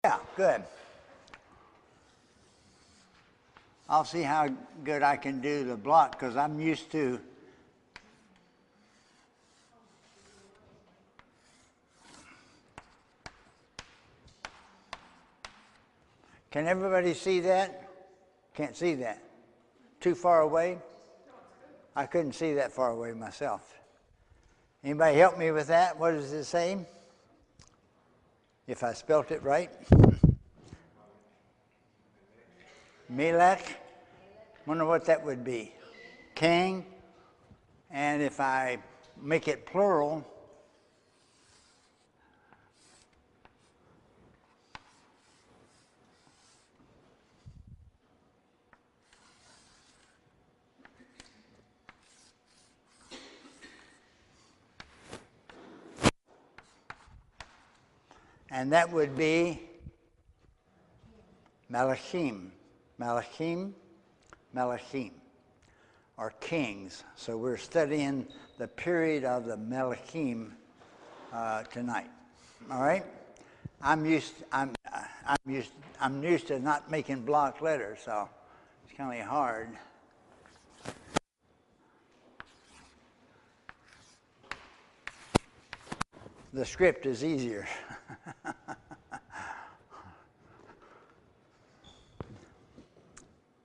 Yeah, good. I'll see how good I can do the block because I'm used to. Can everybody see that? Can't see that. Too far away? I couldn't see that far away myself. Anybody help me with that? What does it say? If I spelt it right. Melech. Wonder what that would be. King. And if I make it plural, and that would be Melechim. Melechim. Melechim. Or kings. So we're studying the period of the Melechim tonight. All right? I'm used to not making block letters, so it's kind of hard. The script is easier.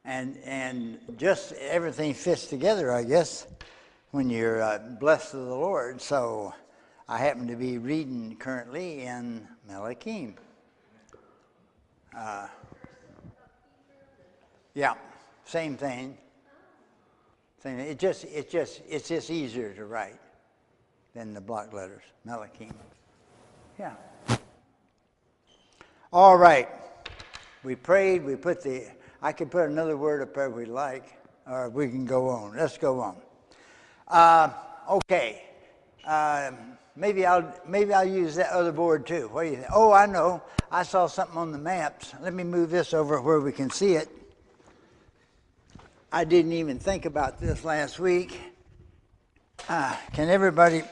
And just everything fits together, I guess, when you're blessed of the Lord. So I happen to be reading currently in Melechim. Yeah, same thing. It's just easier to write than the block letters. Melechim. Yeah. All right. We prayed. We put the. I could put another word up there if we'd like, or we can go on. Let's go on. Okay. Maybe I'll use that other board too. What do you think? Oh, I know. I saw something on the maps. Let me move this over where we can see it. I didn't even think about this last week. Can everybody?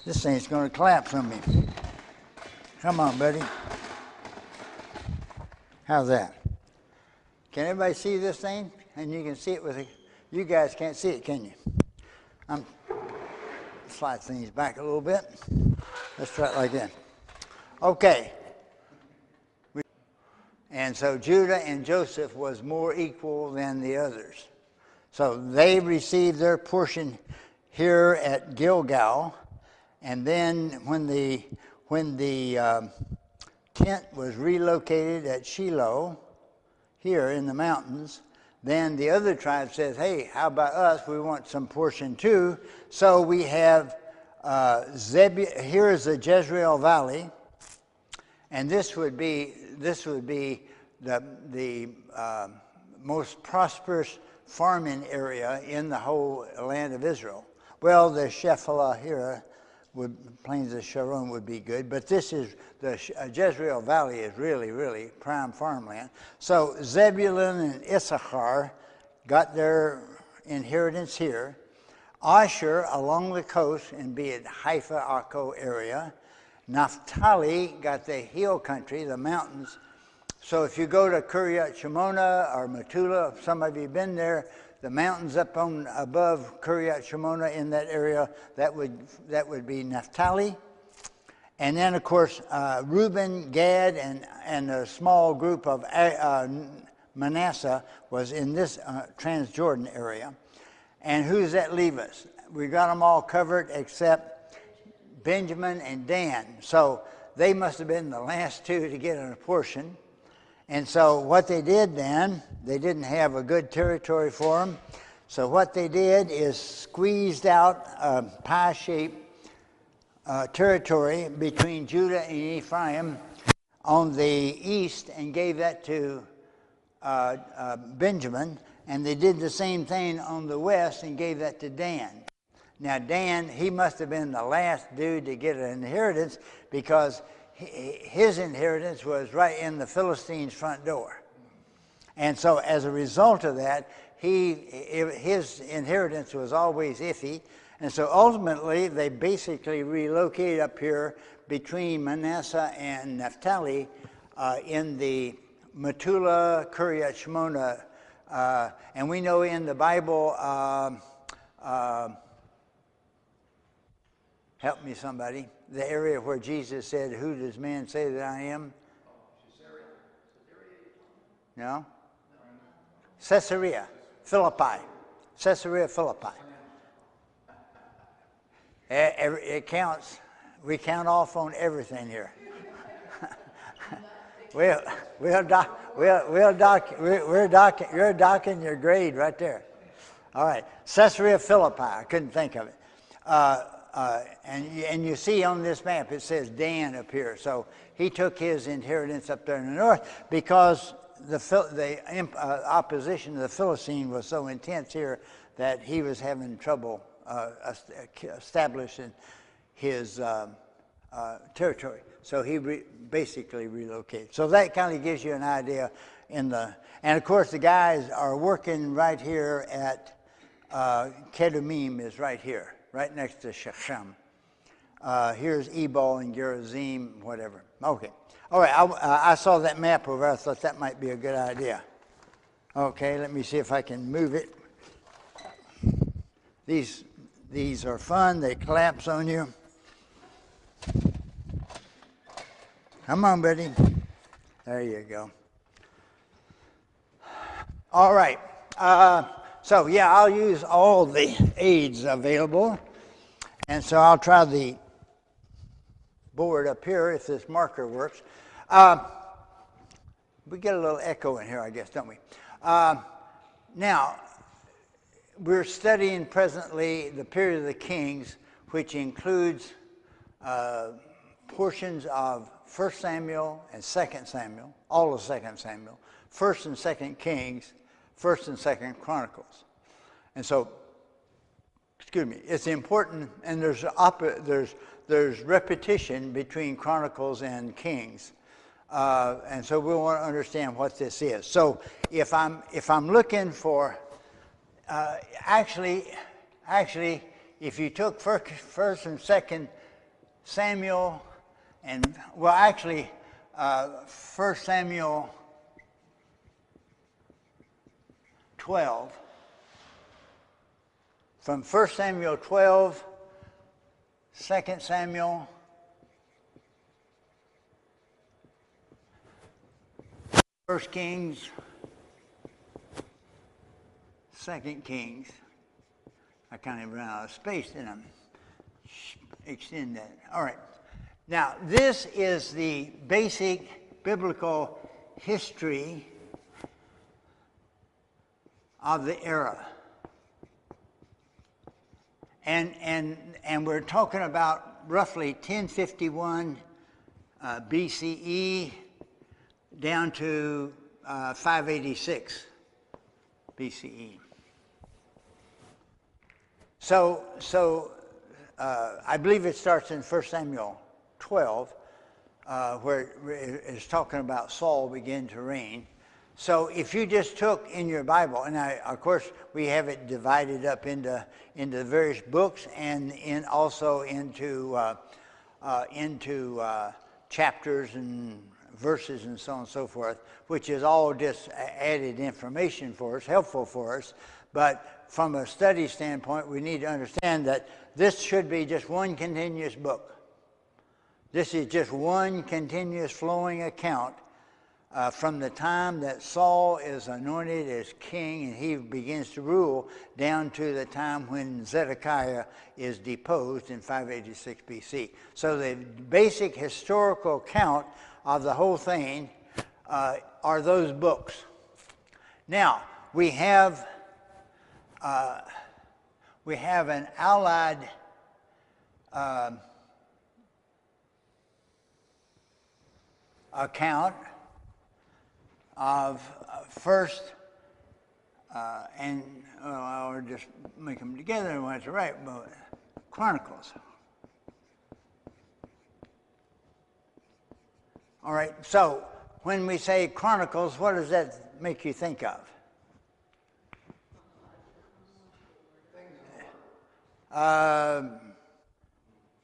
This thing's going to collapse on me. Come on, buddy. How's that? Can everybody see this thing? And you can see it with a... You guys can't see it, can you? I'm slide things back a little bit. Let's try it like that. Okay. And so Judah and Joseph was more equal than the others. So they received their portion here at Gilgal. And then when the tent was relocated at Shiloh, here in the mountains, then the other tribe says, hey, how about us? We want some portion too. So we have here is the Jezreel Valley, and this would be the most prosperous farming area in the whole land of Israel. Well, the Shephelah here, Plains of Sharon would be good, but this is the Jezreel Valley is really, really prime farmland. So Zebulun and Issachar got their inheritance here. Asher along the coast, and be it Haifa, Akko area. Naphtali got the hill country, the mountains. So if you go to Kiryat Shemona or Metula, if some of you have been there, the mountains up on above Kiryat Shemona in that area, that would be Naphtali. And then, of course, Reuben, Gad, and a small group of Manasseh was in this Transjordan area. And who does that leave us? We got them all covered except Benjamin and Dan. So they must have been the last two to get a portion. And so what they did then, they didn't have a good territory for them. So what they did is squeezed out a pie-shaped territory between Judah and Ephraim on the east and gave that to Benjamin. And they did the same thing on the west and gave that to Dan. Now Dan, he must have been the last dude to get an inheritance because his inheritance was right in the Philistines' front door. And so as a result of that, his inheritance was always iffy. And so ultimately, they basically relocated up here between Manasseh and Naphtali in the Metula, Kiryat Shmona, and we know in the Bible, help me somebody, the area where Jesus said, "Who does man say that I am?" No? Caesarea Philippi. Caesarea Philippi. It counts. We count off on everything here. You're docking your grade right there. All right, Caesarea Philippi. I couldn't think of it. And you see on this map it says Dan up here. So he took his inheritance up there in the north because the opposition to the Philistine was so intense here that he was having trouble establishing his territory. So he basically relocated. So that kind of gives you an idea and of course the guys are working right here at Kedumim is right here, right next to Shechem. Here's Ebal and Gerizim, whatever. Okay. All right, I saw that map over there. I thought that might be a good idea. Okay, let me see if I can move it. These are fun. They collapse on you. Come on, buddy. There you go. All right. So, yeah, I'll use all the aids available. And so I'll try the board up here if this marker works. We get a little echo in here, I guess, don't we? Now, we're studying presently the period of the kings, which includes portions of 1 Samuel and 2 Samuel, all of 2 Samuel, 1 and 2 Kings, 1 and 2 Chronicles. And so, excuse me, it's important, and there's repetition between Chronicles and Kings. And so we want to understand what this is. So if I'm looking for, actually, if you took 1 and 2 Samuel, and well, actually, 1 Samuel 12, from 1 Samuel 12, 2 Samuel, 1 Kings, 2 Kings. I kind of ran out of space, didn't I? Extend that. All right. Now, this is the basic biblical history of the era. And we're talking about roughly 1051 BCE down to 586 BCE. So I believe it starts in 1 Samuel 12, where it's talking about Saul began to reign. So if you just took in your Bible, and of course we have it divided up into various books and also into chapters and verses and so on and so forth, which is all just added information for us, helpful for us. But from a study standpoint, we need to understand that this should be just one continuous book. This is just one continuous flowing account from the time that Saul is anointed as king and he begins to rule down to the time when Zedekiah is deposed in 586 BC. So the basic historical account of the whole thing are those books. Now, we have an allied account of first, I'll just make them together and want to write, but Chronicles. All right, so when we say Chronicles, what does that make you think of?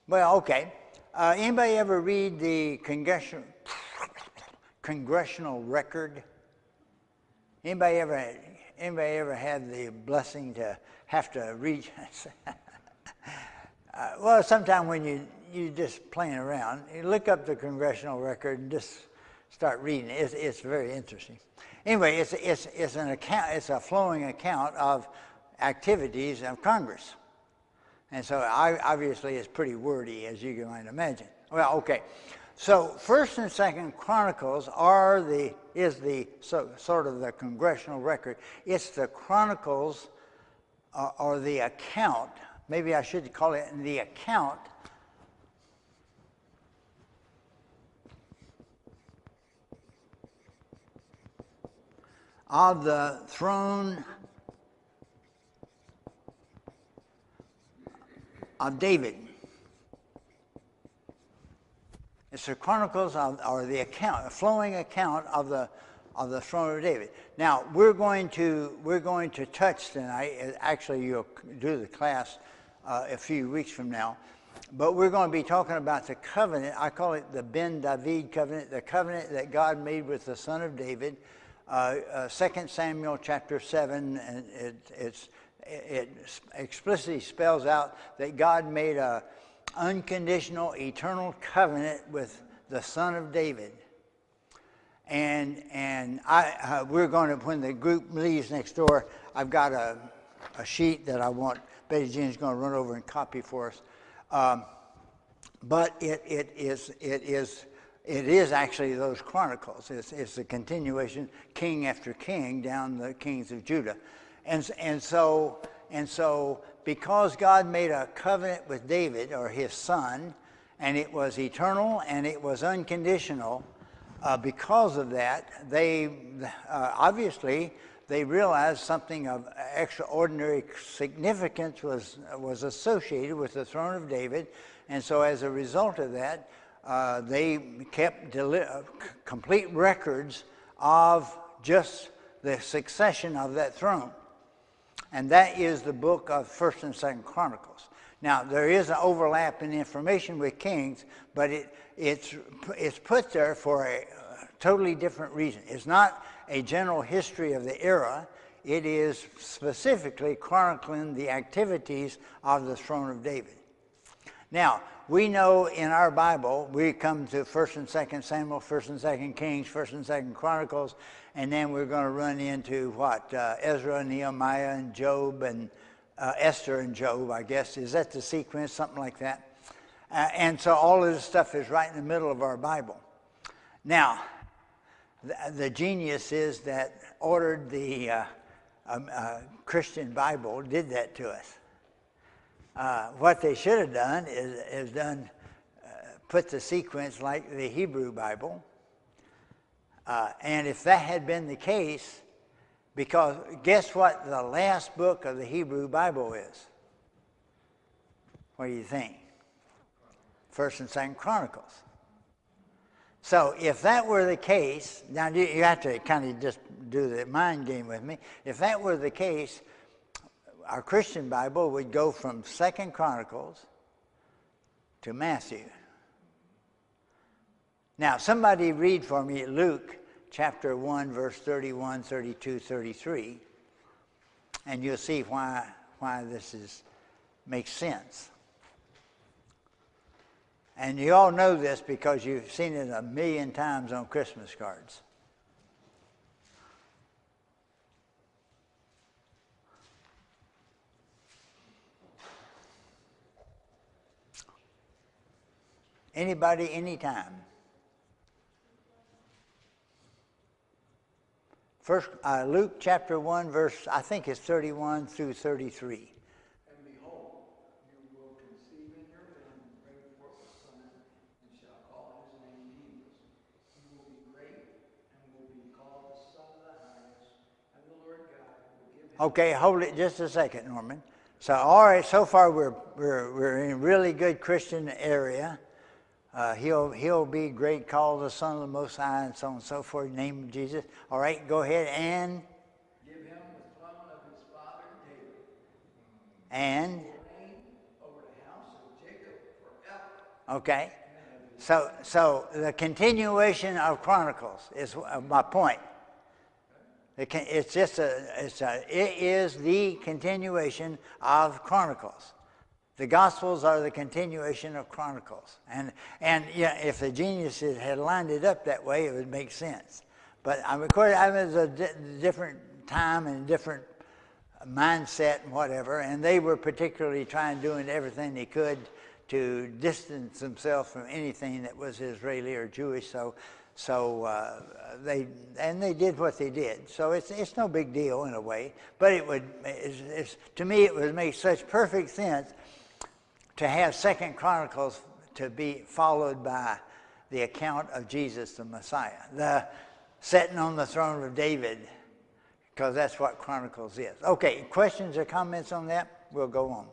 Well, okay. Anybody ever read the congressional record? Anybody ever had the blessing to have to read? Well, sometime when you just playing around, you look up the congressional record and just start reading it. It's very interesting. Anyway, it's an account. It's a flowing account of activities of Congress, and so obviously it's pretty wordy, as you might imagine. Well, okay. So First and Second Chronicles is sort of the congressional record. It's the chronicles or the account. Maybe I should call it the account of the throne of David. It's the chronicles or the account, a flowing account of the throne of David. Now we're going to touch tonight. Actually, you'll do the class a few weeks from now, but we're going to be talking about the covenant. I call it the Ben David covenant, the covenant that God made with the son of David. 2 Samuel chapter 7, and it explicitly spells out that God made a unconditional, eternal covenant with the son of David. And we're going to, when the group leaves next door, I've got a sheet that I want Betty Jean's going to run over and copy for us. But it is actually those chronicles. It's a continuation, king after king, down the kings of Judah. And so because God made a covenant with David, or his son, and it was eternal and it was unconditional, because of that, they obviously they realized something of extraordinary significance was associated with the throne of David, and so as a result of that, they kept complete records of just the succession of that throne. And that is the book of First and Second Chronicles. Now, there is an overlap in information with Kings, but it's put there for a totally different reason. It's not a general history of the era. It is specifically chronicling the activities of the throne of David. Now, we know in our Bible, we come to 1st and 2nd Samuel, 1st and 2nd Kings, 1st and 2nd Chronicles, and then we're going to run into Ezra, Nehemiah, and Job, and Esther and Job, I guess. Is that the sequence? Something like that. And so all of this stuff is right in the middle of our Bible. Now, the geniuses that ordered the Christian Bible did that to us. What they should have done is put the sequence like the Hebrew Bible. And if that had been the case, because guess what the last book of the Hebrew Bible is? What do you think? 1st and 2nd Chronicles. So if that were the case, now you have to kind of just do the mind game with me. If that were the case, our Christian Bible would go from 2nd Chronicles to Matthew. Now, somebody read for me Luke chapter 1, verse 31, 32, 33, and you'll see why this makes sense. And you all know this because you've seen it 1,000,000 times on Christmas cards. Anybody, anytime. First, Luke chapter 1, verse, I think it's 31 through 33. And behold, you will conceive in your womb and bring forth a son, and shall call his name Jesus. He will be great and will be called the Son of the Highest, and the Lord God will give him. Okay, hold it just a second, Norman. So, all right, so far we're in a really good Christian area. He'll be great, called the Son of the Most High, and so on and so forth, in the name of Jesus. All right, go ahead and... Give him the throne of his father David. And... He will reign over the house of Jacob forever. Okay. And of So the continuation of Chronicles is my point. It is the continuation of Chronicles. The Gospels are the continuation of Chronicles. And yeah, if the geniuses had lined it up that way, it would make sense. But I was a different time and different mindset and whatever, and they were particularly doing everything they could to distance themselves from anything that was Israeli or Jewish. So they did what they did. So it's no big deal in a way, but to me it would make such perfect sense to have 2nd Chronicles to be followed by the account of Jesus the Messiah, the sitting on the throne of David, because that's what Chronicles is. Okay, questions or comments on that? We'll go on.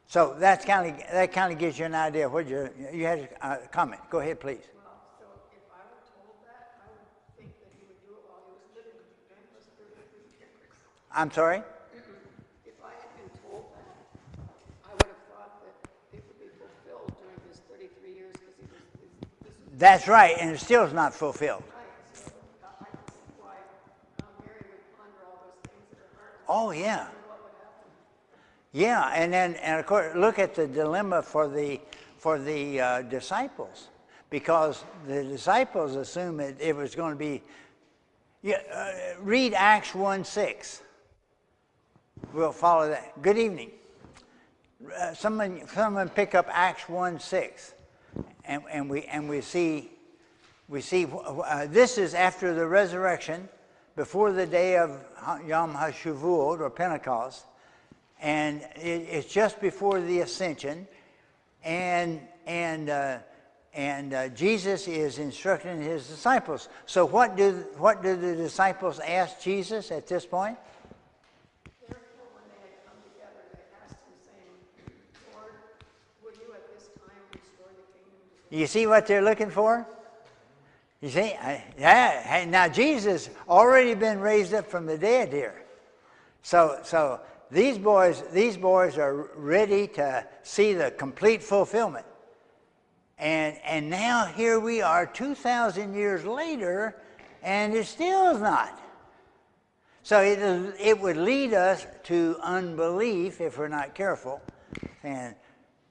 So that kind of gives you an idea of what you had a comment. Go ahead, please. Well, so if I were told that, I would think that he would do it while he was living and was 33 years. I'm sorry? If I had been told that, I would have thought that it would be fulfilled during his 33 years because he was. That's right, and it still is not fulfilled. Right, so I can see why Mary would ponder all those things in her heart. Oh, yeah. What would happen? Yeah, and of course, look at the dilemma for the disciples, because the disciples assumed it was going to be. Read Acts 1:6. We'll follow that. Good evening. Someone pick up Acts 1:6, and we see this is after the resurrection, before the day of Yom HaShavuot or Pentecost, and it's just before the ascension, and Jesus is instructing his disciples. So what do the disciples ask Jesus at this point? Therefore, when they had come together, they asked him, saying, Lord, will you at this time restore the kingdom to You see what they're looking for? You see? Yeah. Now, Jesus already been raised up from the dead here. So these boys are ready to see the complete fulfillment. And now here we are 2,000 years later, and it still is not. So it would lead us to unbelief if we're not careful. And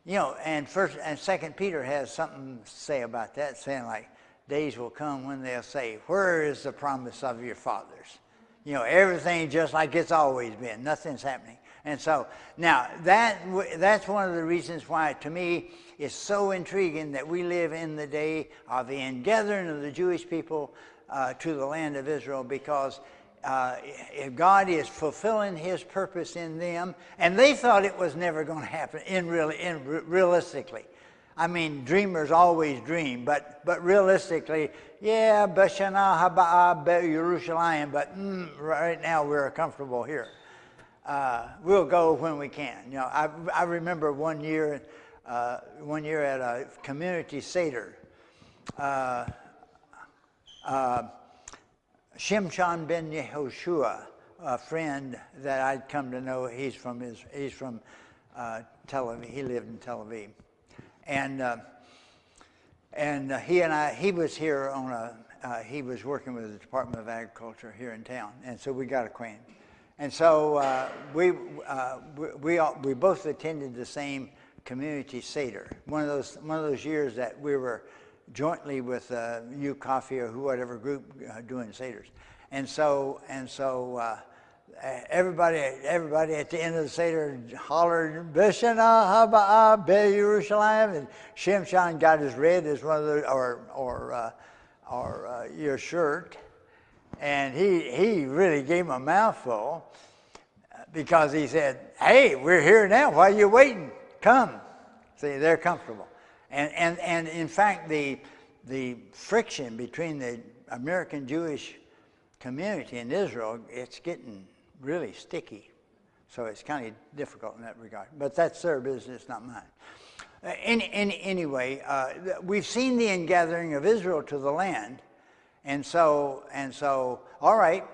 and 1st and 2nd Peter has something to say about that, saying like, days will come when they'll say, where is the promise of your fathers? Everything just like it's always been. Nothing's happening. And so now that's one of the reasons why, to me, it's so intriguing that we live in the day of the ingathering of the Jewish people to the land of Israel, because if God is fulfilling his purpose in them, and they thought it was never going to happen realistically. I mean, dreamers always dream, but realistically, yeah, B'Shana Haba'a Yerushalayim, but right now we're comfortable here. We'll go when we can. I remember one year at a community Seder, Shimshon ben Yehoshua, a friend that I'd come to know, he's from Tel Aviv. He lived in Tel Aviv. And he was here he was working with the Department of Agriculture here in town, and so we got acquainted. And so we both attended the same community Seder. One of those years that we were jointly with U Coffee or whatever group doing Seders. And so everybody at the end of the Seder hollered, B'Shana Haba'a Yerushalayim, and Shimshon got as red as one of the or your shirt, and he really gave him a mouthful, because he said, hey, we're here now, why are you waiting? Come. See, they're comfortable. And in fact, the friction between the American Jewish community in Israel, it's getting really sticky. So it's kind of difficult in that regard. But that's their business, not mine. Anyway, we've seen the ingathering of Israel to the land. And so, all right.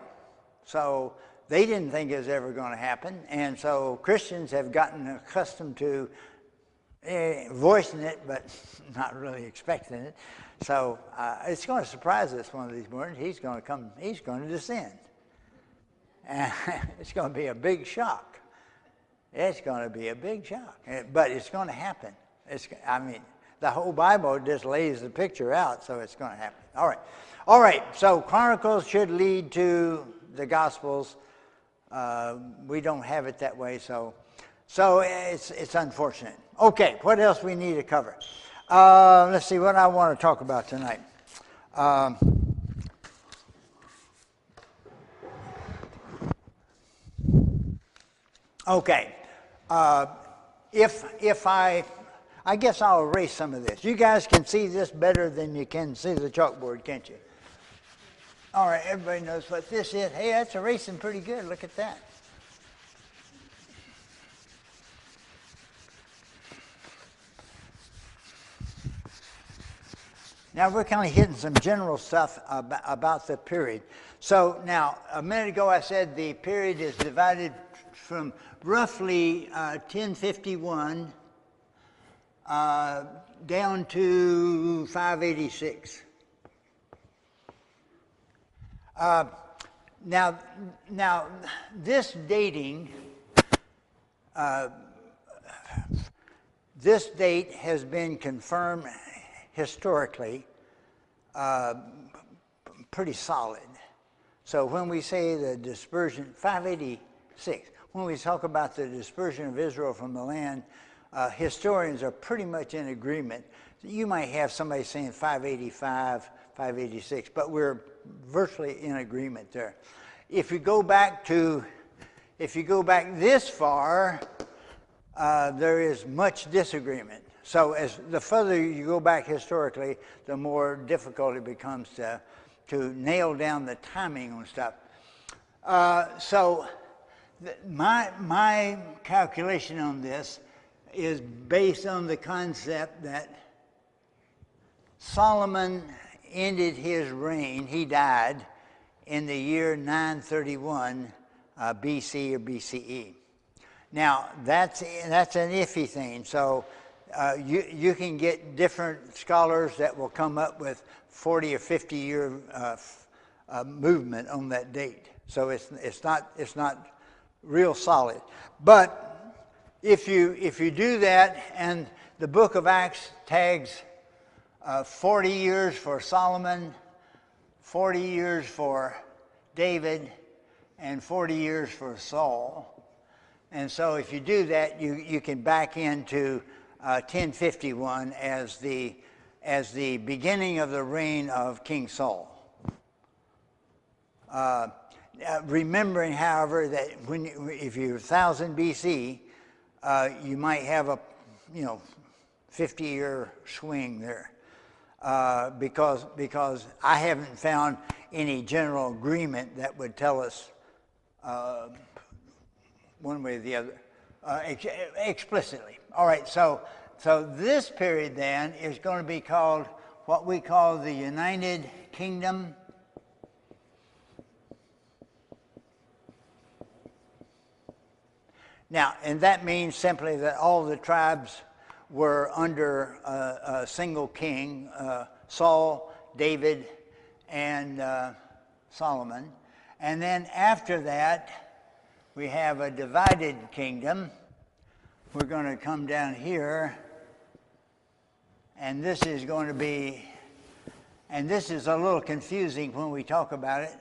So they didn't think it was ever going to happen. And so Christians have gotten accustomed to voicing it, but not really expecting it. So it's going to surprise us one of these mornings. He's going to come, he's going to descend. And it's going to be a big shock. It's going to be a big shock. But it's going to happen. The whole Bible just lays the picture out, so it's going to happen. All right, so Chronicles should lead to the Gospels. We don't have it that way, so it's unfortunate. Okay, what else we need to cover? Let's see what I want to talk about tonight. Okay, if I guess I'll erase some of this. You guys can see this better than you can see the chalkboard, can't you? All right, everybody knows what this is. Hey, that's erasing pretty good. Look at that. Now, we're kind of hitting some general stuff about the period. So now, a minute ago I said the period is divided from roughly 1051 down to 586. Now, this dating, this date has been confirmed historically pretty solid. So when we say the dispersion, 586, when we talk about the dispersion of Israel from the land, historians are pretty much in agreement. You might have somebody saying 585, 586, but we're virtually in agreement there. If you go back this far, there is much disagreement. So as the further you go back historically, the more difficult it becomes to nail down the timing on stuff. My calculation on this is based on the concept that Solomon ended his reign, he died in the year 931 BC or BCE. Now, that's an iffy thing. So you can get different scholars that will come up with 40 or 50 year movement on that date. So it's not real solid. But if you do that, and the book of Acts tags 40 years for Solomon, 40 years for David, and 40 years for Saul. And so if you do that, you can back into 1051 as the beginning of the reign of King Saul. Remembering, however, that if you're 1000 BC, you might have a 50-year swing there, because I haven't found any general agreement that would tell us one way or the other explicitly. All right, so this period then is going to be called what we call the United Kingdom. Now, and that means simply that all the tribes were under a single king, Saul, David, and Solomon. And then after that, we have a divided kingdom. We're going to come down here, and this is going to be, and this is a little confusing when we talk about it.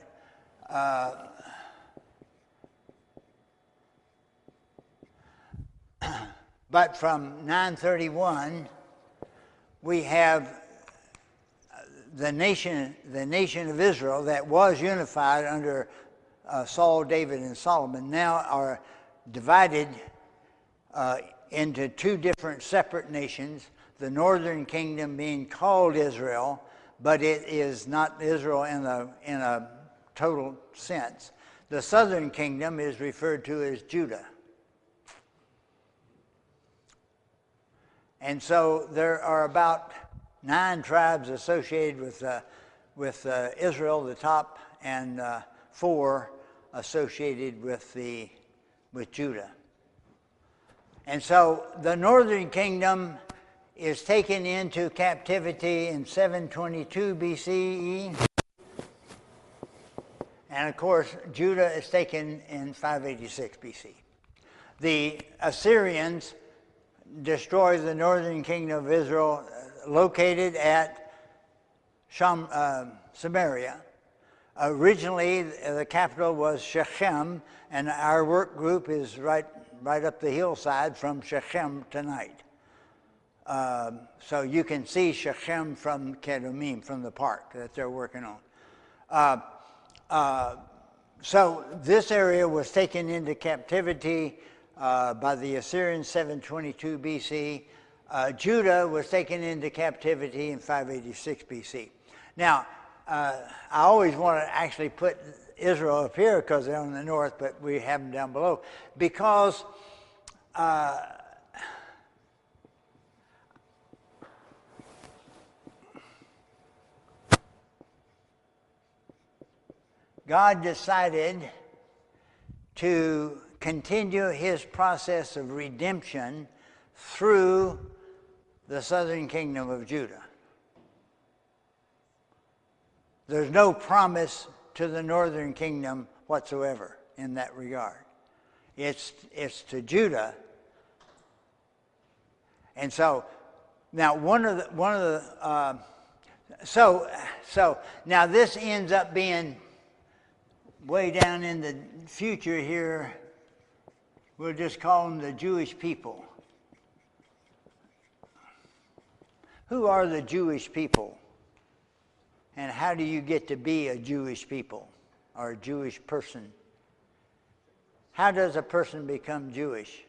But from 931, we have the nation of Israel that was unified under Saul, David, and Solomon now are divided into two different separate nations, the northern kingdom being called Israel, but it is not Israel in a total sense. The southern kingdom is referred to as Judah. And so there are about 9 tribes associated with Israel, the top, and 4 associated with Judah. And so the northern kingdom is taken into captivity in 722 BCE. And of course, Judah is taken in 586 BC. The Assyrians destroy the northern kingdom of Israel, located at Samaria. Originally, the capital was Shechem, and our work group is right up the hillside from Shechem tonight. So you can see Shechem from Kedumim, from the park that they're working on. So this area was taken into captivity by the Assyrians 722 BC. Judah was taken into captivity in 586 BC. Now, I always want to actually put Israel up here because they're on the north, but we have them down below. Because God decided to continue his process of redemption through the southern kingdom of Judah. There's no promise to the northern kingdom whatsoever in that regard. It's to Judah. And so now so now this ends up being way down in the future here. We'll just call them the Jewish people. Who are the Jewish people? And how do you get to be a Jewish people or a Jewish person? How does a person become Jewish?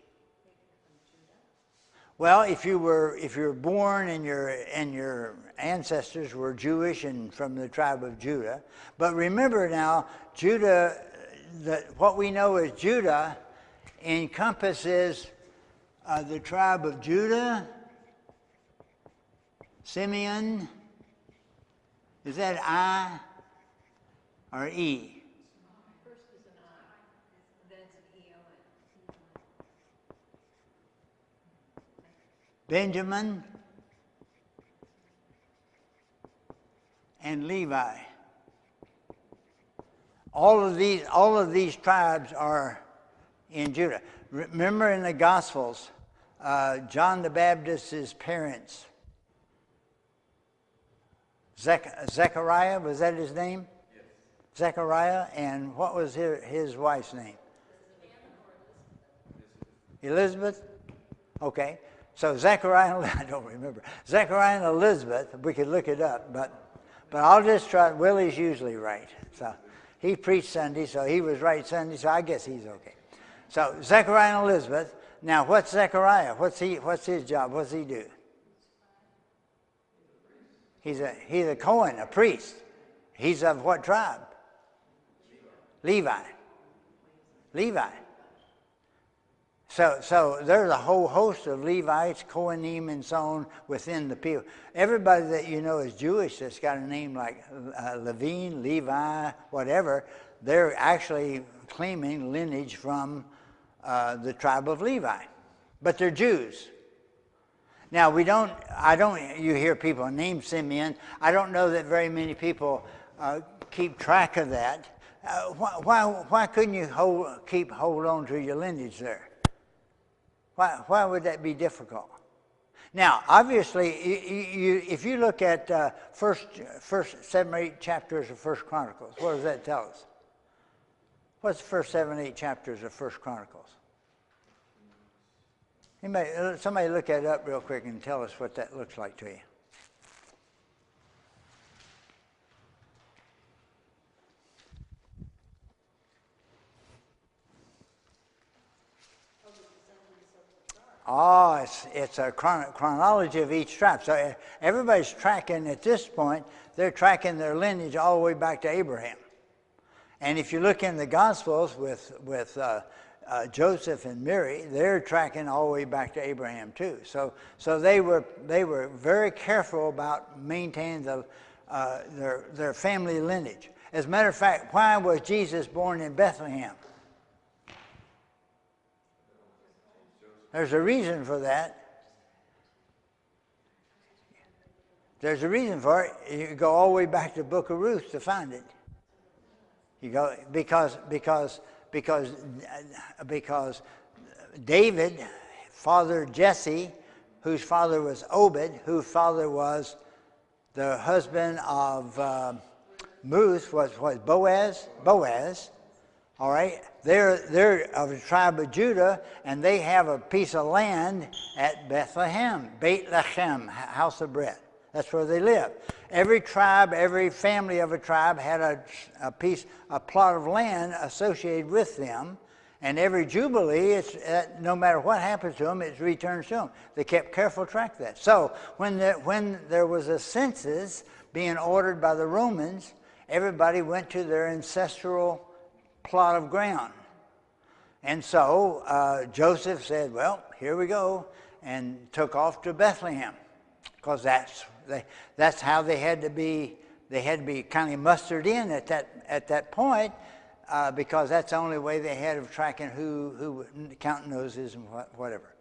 Well, if you're born and your ancestors were Jewish and from the tribe of Judah, but remember now, Judah, what we know as Judah encompasses the tribe of Judah, Simeon. Is that I or E? First is an I, then it's an E-O-N. Benjamin and Levi. All of these tribes are in Judah. Remember in the Gospels, John the Baptist's parents, Zechariah, was that his name? Yes. Zechariah, and what was his wife's name? Elizabeth? Okay. So Zechariah, I don't remember. Zechariah and Elizabeth, we could look it up, but I'll just try. Willie's usually right. So he preached Sunday, so he was right Sunday, so I guess he's okay. So Zechariah and Elizabeth. Now, what's Zechariah? What's his job? What's he do? He's a Cohen, a priest. He's of what tribe? Levi. So there's a whole host of Levites, Kohanim, and so on within the people. Everybody that you know is Jewish that's got a name like Levine, Levi, whatever, they're actually claiming lineage from the tribe of Levi. But they're Jews. Now, you hear people name Simeon. I don't know that very many people keep track of that. Why couldn't you hold on to your lineage there? Why would that be difficult? Now, obviously, if you look at first 7 or 8 chapters of First Chronicles, what does that tell us? What's the first 7 or 8 chapters of First Chronicles? Somebody look that up real quick and tell us what that looks like to you. Oh, it's a chronology of each tribe. So everybody's tracking at this point, they're tracking their lineage all the way back to Abraham. And if you look in the Gospels with Joseph and Mary, they're tracking all the way back to Abraham too. So they were very careful about maintaining their family lineage. As a matter of fact, why was Jesus born in Bethlehem? There's a reason for that. There's a reason for it. You go all the way back to the book of Ruth to find it. You go because David fathered Jesse, whose father was Obed, whose father was the husband of Ruth, was Boaz. Boaz. All right, they're of the tribe of Judah, and they have a piece of land at Bethlehem, Beit Lechem, house of bread. That's where they live. Every tribe, every family of a tribe had a plot of land associated with them, and every jubilee, no matter what happens to them, it's returned to them. They kept careful track of that. So when there was a census being ordered by the Romans, everybody went to their ancestral plot of ground. And so Joseph said, well, here we go, and took off to Bethlehem, because that's how they had to be kind of mustered in at that point, because that's the only way they had of tracking who counting noses and whatever.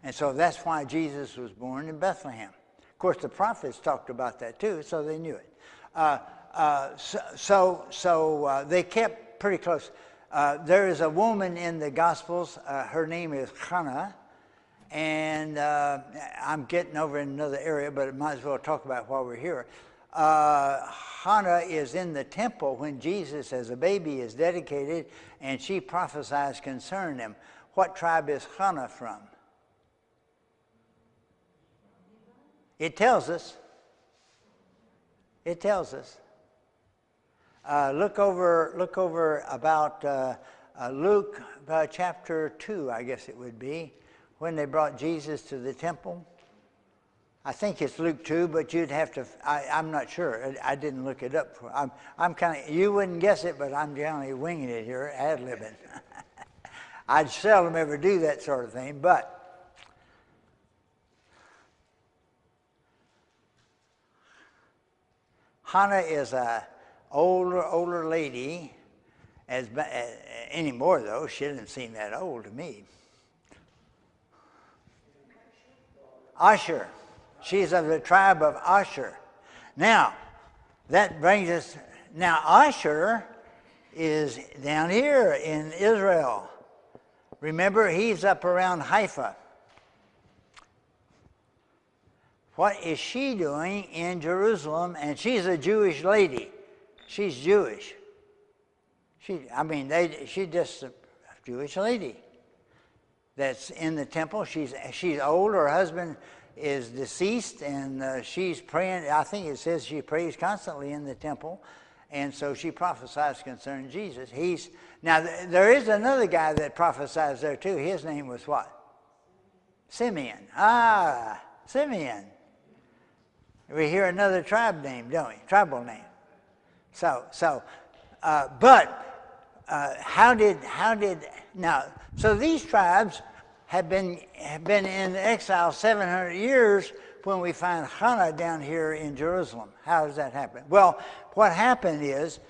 And so that's why Jesus was born in Bethlehem. Of course, the prophets talked about that too, so they knew it. So they kept pretty close. There is a woman in the Gospels. Her name is Hannah, and I'm getting over in another area, but I might as well talk about it while we're here. Hannah is in the temple when Jesus, as a baby, is dedicated, and she prophesies concerning him. What tribe is Hannah from? It tells us. It tells us. Look over about Luke chapter 2, I guess it would be, when they brought Jesus to the temple. I think it's Luke 2, but you'd have to, I'm not sure. I didn't look it up. I'm kind of, you wouldn't guess it, but I'm generally winging it here, ad-libbing. I seldom ever do that sort of thing, but Hannah is a older lady, anymore though. She doesn't seem that old to me. Asher. She's of the tribe of Asher. Now, that brings us, now Asher is down here in Israel. Remember, he's up around Haifa. What is she doing in Jerusalem? And she's a Jewish lady. She's Jewish. She's just a Jewish lady that's in the temple. She's old. Her husband is deceased, and she's praying. I think it says she prays constantly in the temple, and so she prophesies concerning Jesus. Now there is another guy that prophesies there too. His name was what? Simeon. Simeon. We hear another tribe name, don't we? Tribal name. So these tribes have been in exile 700 years when we find Hannah down here in Jerusalem. How does that happen? Well, what happened is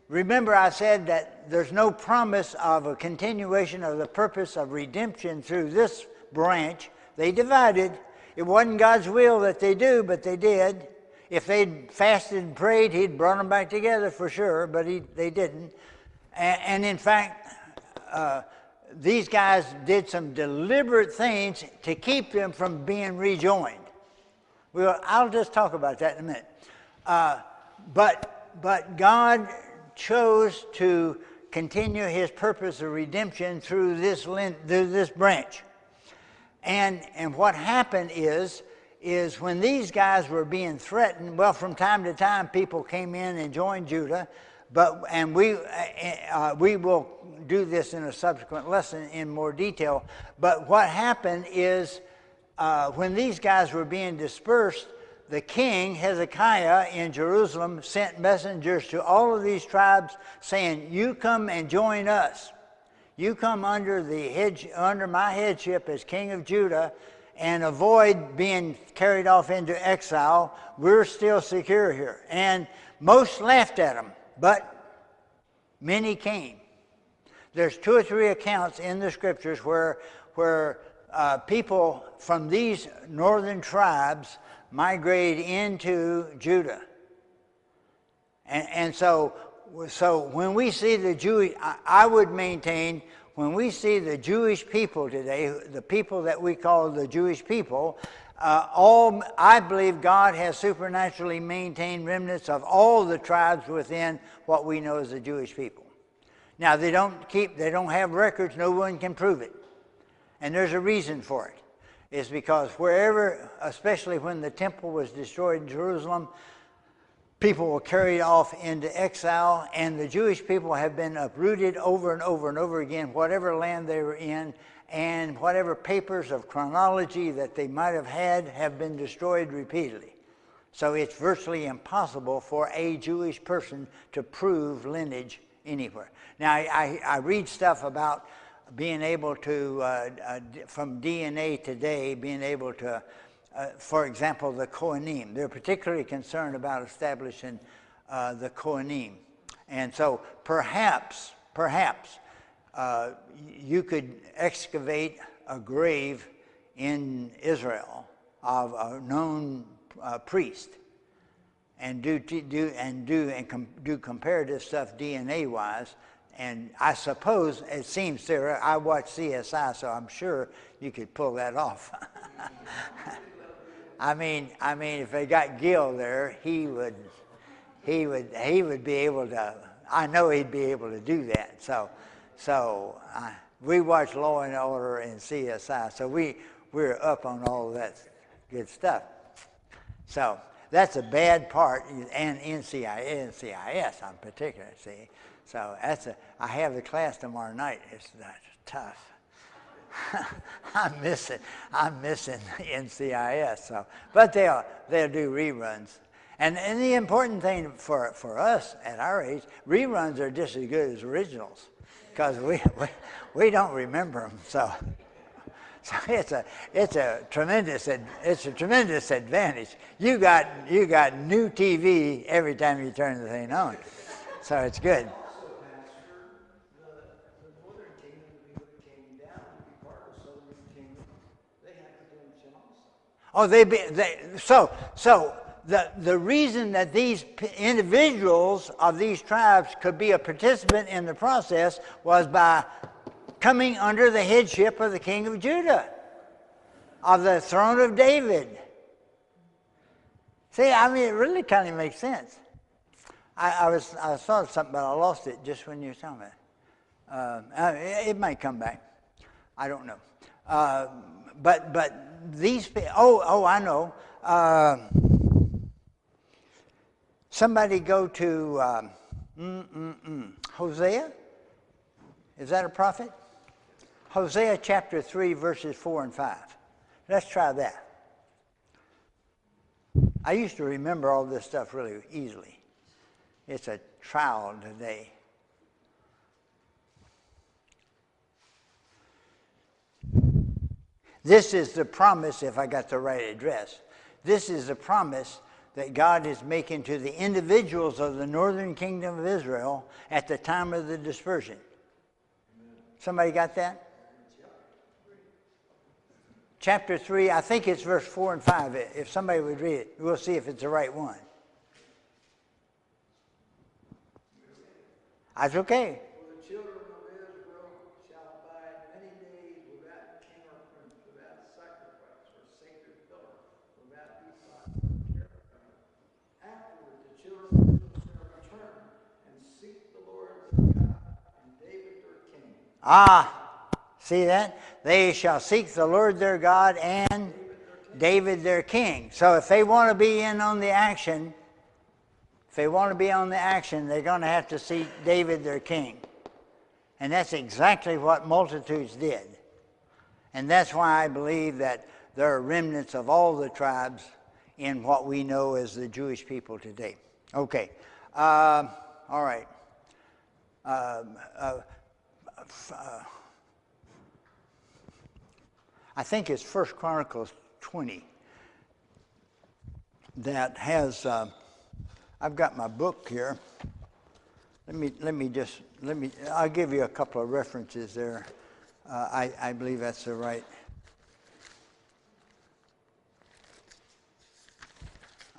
remember I said that there's no promise of a continuation of the purpose of redemption through this branch. They divided. It wasn't God's will that they do, but they did. If they'd fasted and prayed, he'd brought them back together for sure, but they didn't. And in fact, these guys did some deliberate things to keep them from being rejoined. I'll just talk about that in a minute. But God chose to continue his purpose of redemption through this branch. And what happened is when these guys were being threatened, well, from time to time people came in and joined Judah, and we will do this in a subsequent lesson in more detail. But what happened is when these guys were being dispersed, the king Hezekiah in Jerusalem sent messengers to all of these tribes saying, "You come and join us. You come under my headship as king of Judah, and avoid being carried off into exile. We're still secure here." And most laughed at him, but many came. There's 2 or 3 accounts in the scriptures people from these northern tribes migrate into Judah. And so when we see the Jewish, I would maintain, when we see the Jewish people today, the people that we call the Jewish people, I believe God has supernaturally maintained remnants of all the tribes within what we know as the Jewish people. Now, they don't have records, no one can prove it. And there's a reason for it. It's because wherever, especially when the temple was destroyed in Jerusalem, people were carried off into exile, and the Jewish people have been uprooted over and over and over again, whatever land they were in, and whatever papers of chronology that they might have had have been destroyed repeatedly. So it's virtually impossible for a Jewish person to prove lineage anywhere. Now, I read stuff about being able to, from DNA today, being able to, for example, the Kohanim. They're particularly concerned about establishing the Kohanim. And so perhaps you could excavate a grave in Israel of a known priest and do comparative stuff DNA-wise. And I suppose, it seems, Sarah, I watch CSI, so I'm sure you could pull that off. I mean, if they got Gil there, he would be able to. I know he'd be able to do that. So we watch Law and Order and CSI, so we're up on all of that good stuff. So that's a bad part, and NCIS, I'm particular. See. So I have the class tomorrow night. It's tough. I'm missing NCIS. So, but they'll do reruns. And the important thing for us at our age, reruns are just as good as originals, because we don't remember them. So it's a tremendous advantage. You got new TV every time you turn the thing on, so it's good. Oh, the reason that these individuals of these tribes could be a participant in the process was by coming under the headship of the king of Judah, of the throne of David. See, I mean, it really kind of makes sense. I saw something, but I lost it just when you were telling me. It might come back. I don't know. But these people, I know. Somebody go to Hosea. Is that a prophet? Hosea chapter 3, verses 4 and 5. Let's try that. I used to remember all this stuff really easily. It's a trial today. This is the promise, if I got the right address. This is the promise that God is making to the individuals of the northern kingdom of Israel at the time of the dispersion. Somebody got that? Chapter 3, I think it's verse 4 and 5. If somebody would read it, we'll see if it's the right one. That's okay. For the children of Israel shall abide many days without king or prince, without sacrifice or sacred pillar, without ephod or cherubim. Afterward, the children of Israel shall return and seek the Lord their God and David their king. See that? They shall seek the Lord their God and David their king. So if they want to be in on the action, they're going to have to seek David their king. And that's exactly what multitudes did. And that's why I believe that there are remnants of all the tribes in what we know as the Jewish people today. Okay. All right. I think it's 1 Chronicles 20 that has. I've got my book here. I'll give you a couple of references there. I believe that's the right.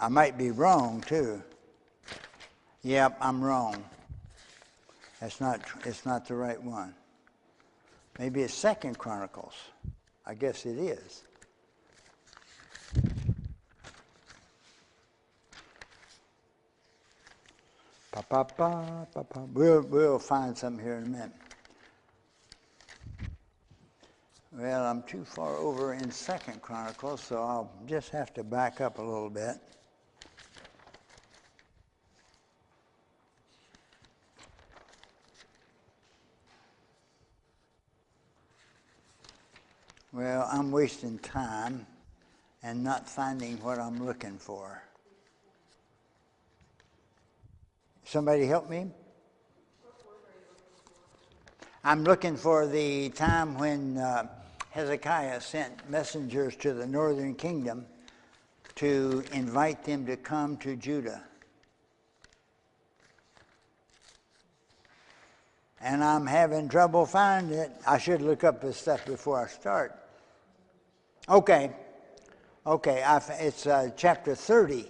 I might be wrong too. Yep, I'm wrong. It's not the right one. Maybe it's 2 Chronicles. I guess it is. We'll find something here in a minute. Well, I'm too far over in 2 Chronicles, so I'll just have to back up a little bit. Well, I'm wasting time and not finding what I'm looking for. Somebody help me? I'm looking for the time when Hezekiah sent messengers to the northern kingdom to invite them to come to Judah. And I'm having trouble finding it. I should look up this stuff before I start. Okay, it's chapter 30.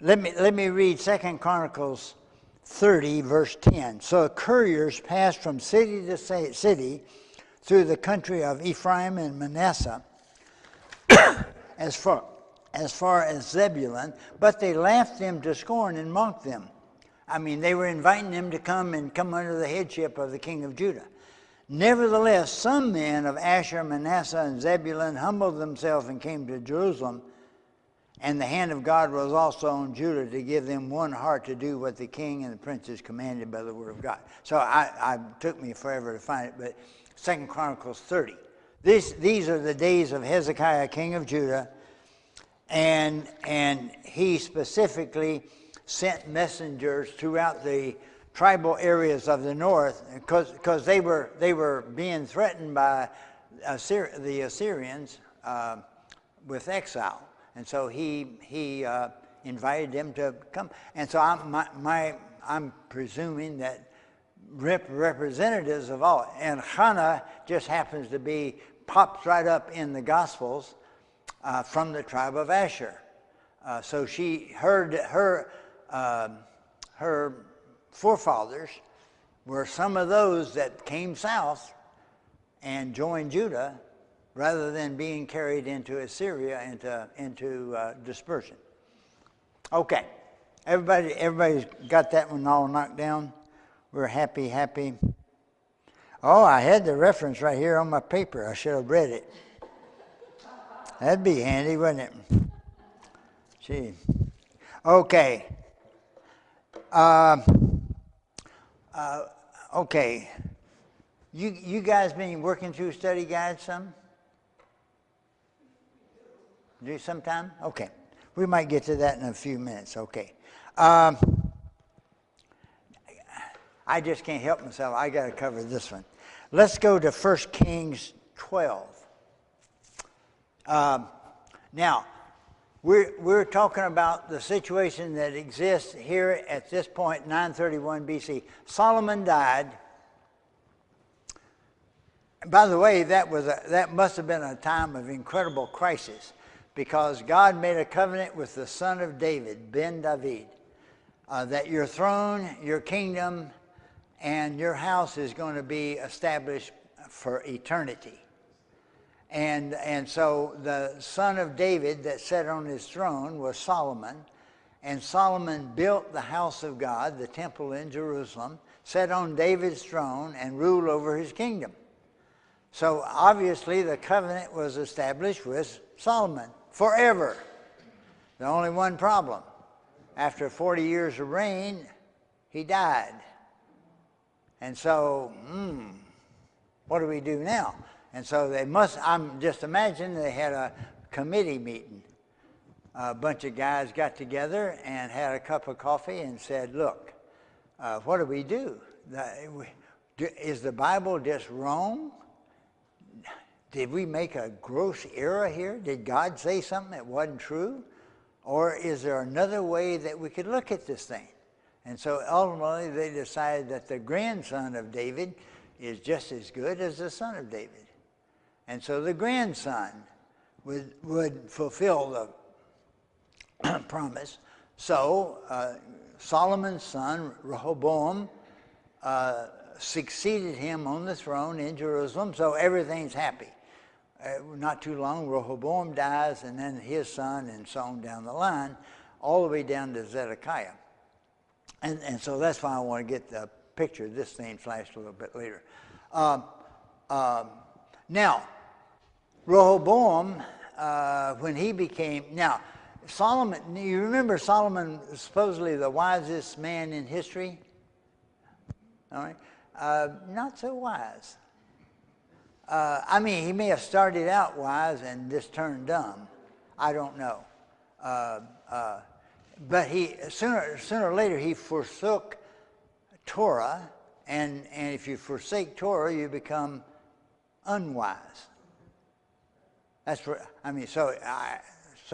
Let me read 2 Chronicles 30, verse 10. So couriers passed from city to city through the country of Ephraim and Manasseh as far as Zebulun, but they laughed them to scorn and mocked them. I mean, they were inviting them to come under the headship of the king of Judah. Nevertheless, some men of Asher, Manasseh, and Zebulun humbled themselves and came to Jerusalem, and the hand of God was also on Judah to give them one heart to do what the king and the princes commanded by the word of God. So I took me forever to find it, but 2 Chronicles 30. These are the days of Hezekiah, king of Judah, and he specifically sent messengers throughout the tribal areas of the north because they were being threatened by the Assyrians with exile, and so he invited them to come. And so I'm presuming that representatives of all, and Hannah just happens to be pops right up in the Gospels from the tribe of Asher. So her forefathers were some of those that came south and joined Judah rather than being carried into Assyria into dispersion. Okay, everybody's got that one all knocked down. We're happy. Oh, I had the reference right here on my paper. I should have read it. That'd be handy, wouldn't it? Gee. Okay. Okay. You guys been working through study guides some? Do sometime? Okay. We might get to that in a few minutes. Okay. I just can't help myself. I got to cover this one. Let's go to 1 Kings 12. Now, we're talking about the situation that exists here at this point, 931 BC. Solomon died. By the way, that must have been a time of incredible crisis, because God made a covenant with the son of David, Ben David, that your throne, your kingdom, and your house is going to be established for eternity. And so the son of David that sat on his throne was Solomon, and Solomon built the house of God, the temple in Jerusalem, sat on David's throne, and ruled over his kingdom. So obviously the covenant was established with Solomon forever. The only one problem: after 40 years of reign, he died. And so, what do we do now? And so I'm just imagining they had a committee meeting. A bunch of guys got together and had a cup of coffee and said, look, what do we do? Is the Bible just wrong? Did we make a gross error here? Did God say something that wasn't true? or is there another way that we could look at this thing? And so ultimately they decided that the grandson of David is just as good as the son of David. And so the grandson would fulfill the promise. So Solomon's son, Rehoboam, succeeded him on the throne in Jerusalem, so everything's happy. Not too long, Rehoboam dies, and then his son, and so on down the line, all the way down to Zedekiah. And so that's why I want to get the picture of this thing flashed a little bit later. Now, Rehoboam, when he became... Now, Solomon, you remember Solomon was supposedly the wisest man in history? All right? Not so wise. I mean, he may have started out wise and just turned dumb. I don't know. But he sooner or later he forsook Torah, and if you forsake Torah, you become unwise. That's what I mean. So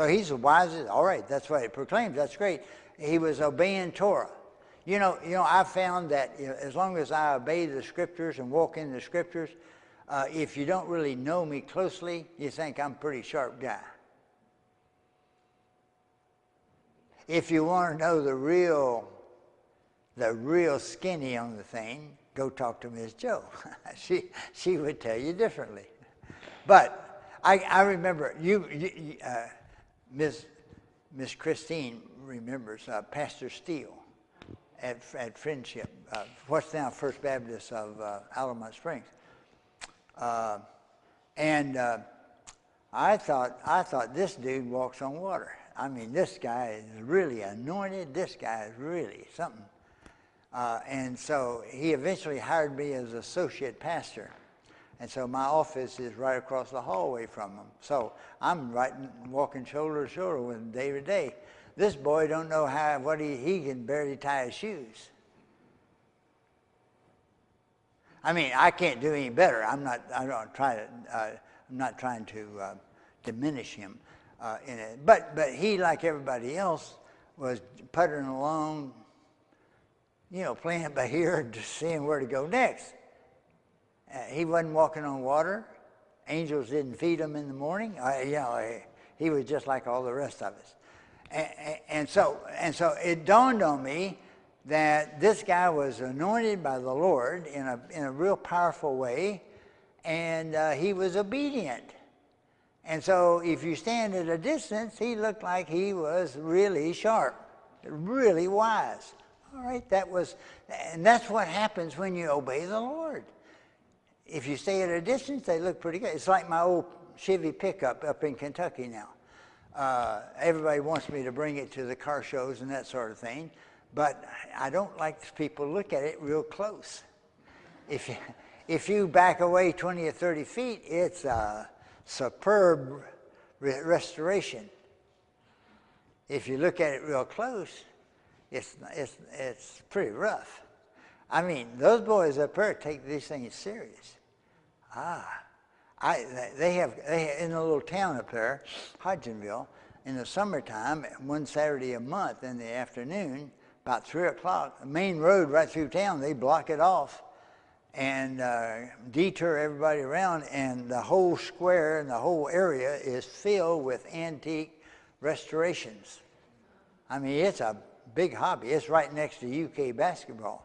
he's the wisest. All right, that's what it proclaims. That's great. He was obeying Torah. You know, I found that as long as I obey the Scriptures and walk in the Scriptures, if you don't really know me closely, you think I'm a pretty sharp guy. If you want to know the real skinny on the thing, go talk to Ms. Joe. she would tell you differently. But I remember Miss Christine remembers Pastor Steele at Friendship, what's now First Baptist of Alamont Springs. I thought this dude walks on water. I mean, this guy is really anointed. This guy is really something. And so he eventually hired me as associate pastor. And so my office is right across the hallway from him. So I'm walking shoulder to shoulder with him day to day. This boy don't know he can barely tie his shoes. I mean, I can't do any better. I'm not trying to diminish him in it. But he, like everybody else, was puttering along, playing it by ear and just seeing where to go next. He wasn't walking on water. Angels didn't feed him in the morning. He was just like all the rest of us. And so it dawned on me that this guy was anointed by the Lord in a real powerful way, and he was obedient. And so if you stand at a distance, he looked like he was really sharp, really wise. All right, and that's what happens when you obey the Lord. If you stay at a distance, they look pretty good. It's like my old Chevy pickup up in Kentucky now. Everybody wants me to bring it to the car shows and that sort of thing, but I don't like people look at it real close. If you back away 20 or 30 feet, it's a superb restoration. If you look at it real close, it's pretty rough. I mean, those boys up there take these things serious. They have in a little town up there, Hodgenville, in the summertime, one Saturday a month in the afternoon, about 3 o'clock, the main road right through town, they block it off and detour everybody around, and the whole square and the whole area is filled with antique restorations. I mean, it's a big hobby. It's right next to UK basketball.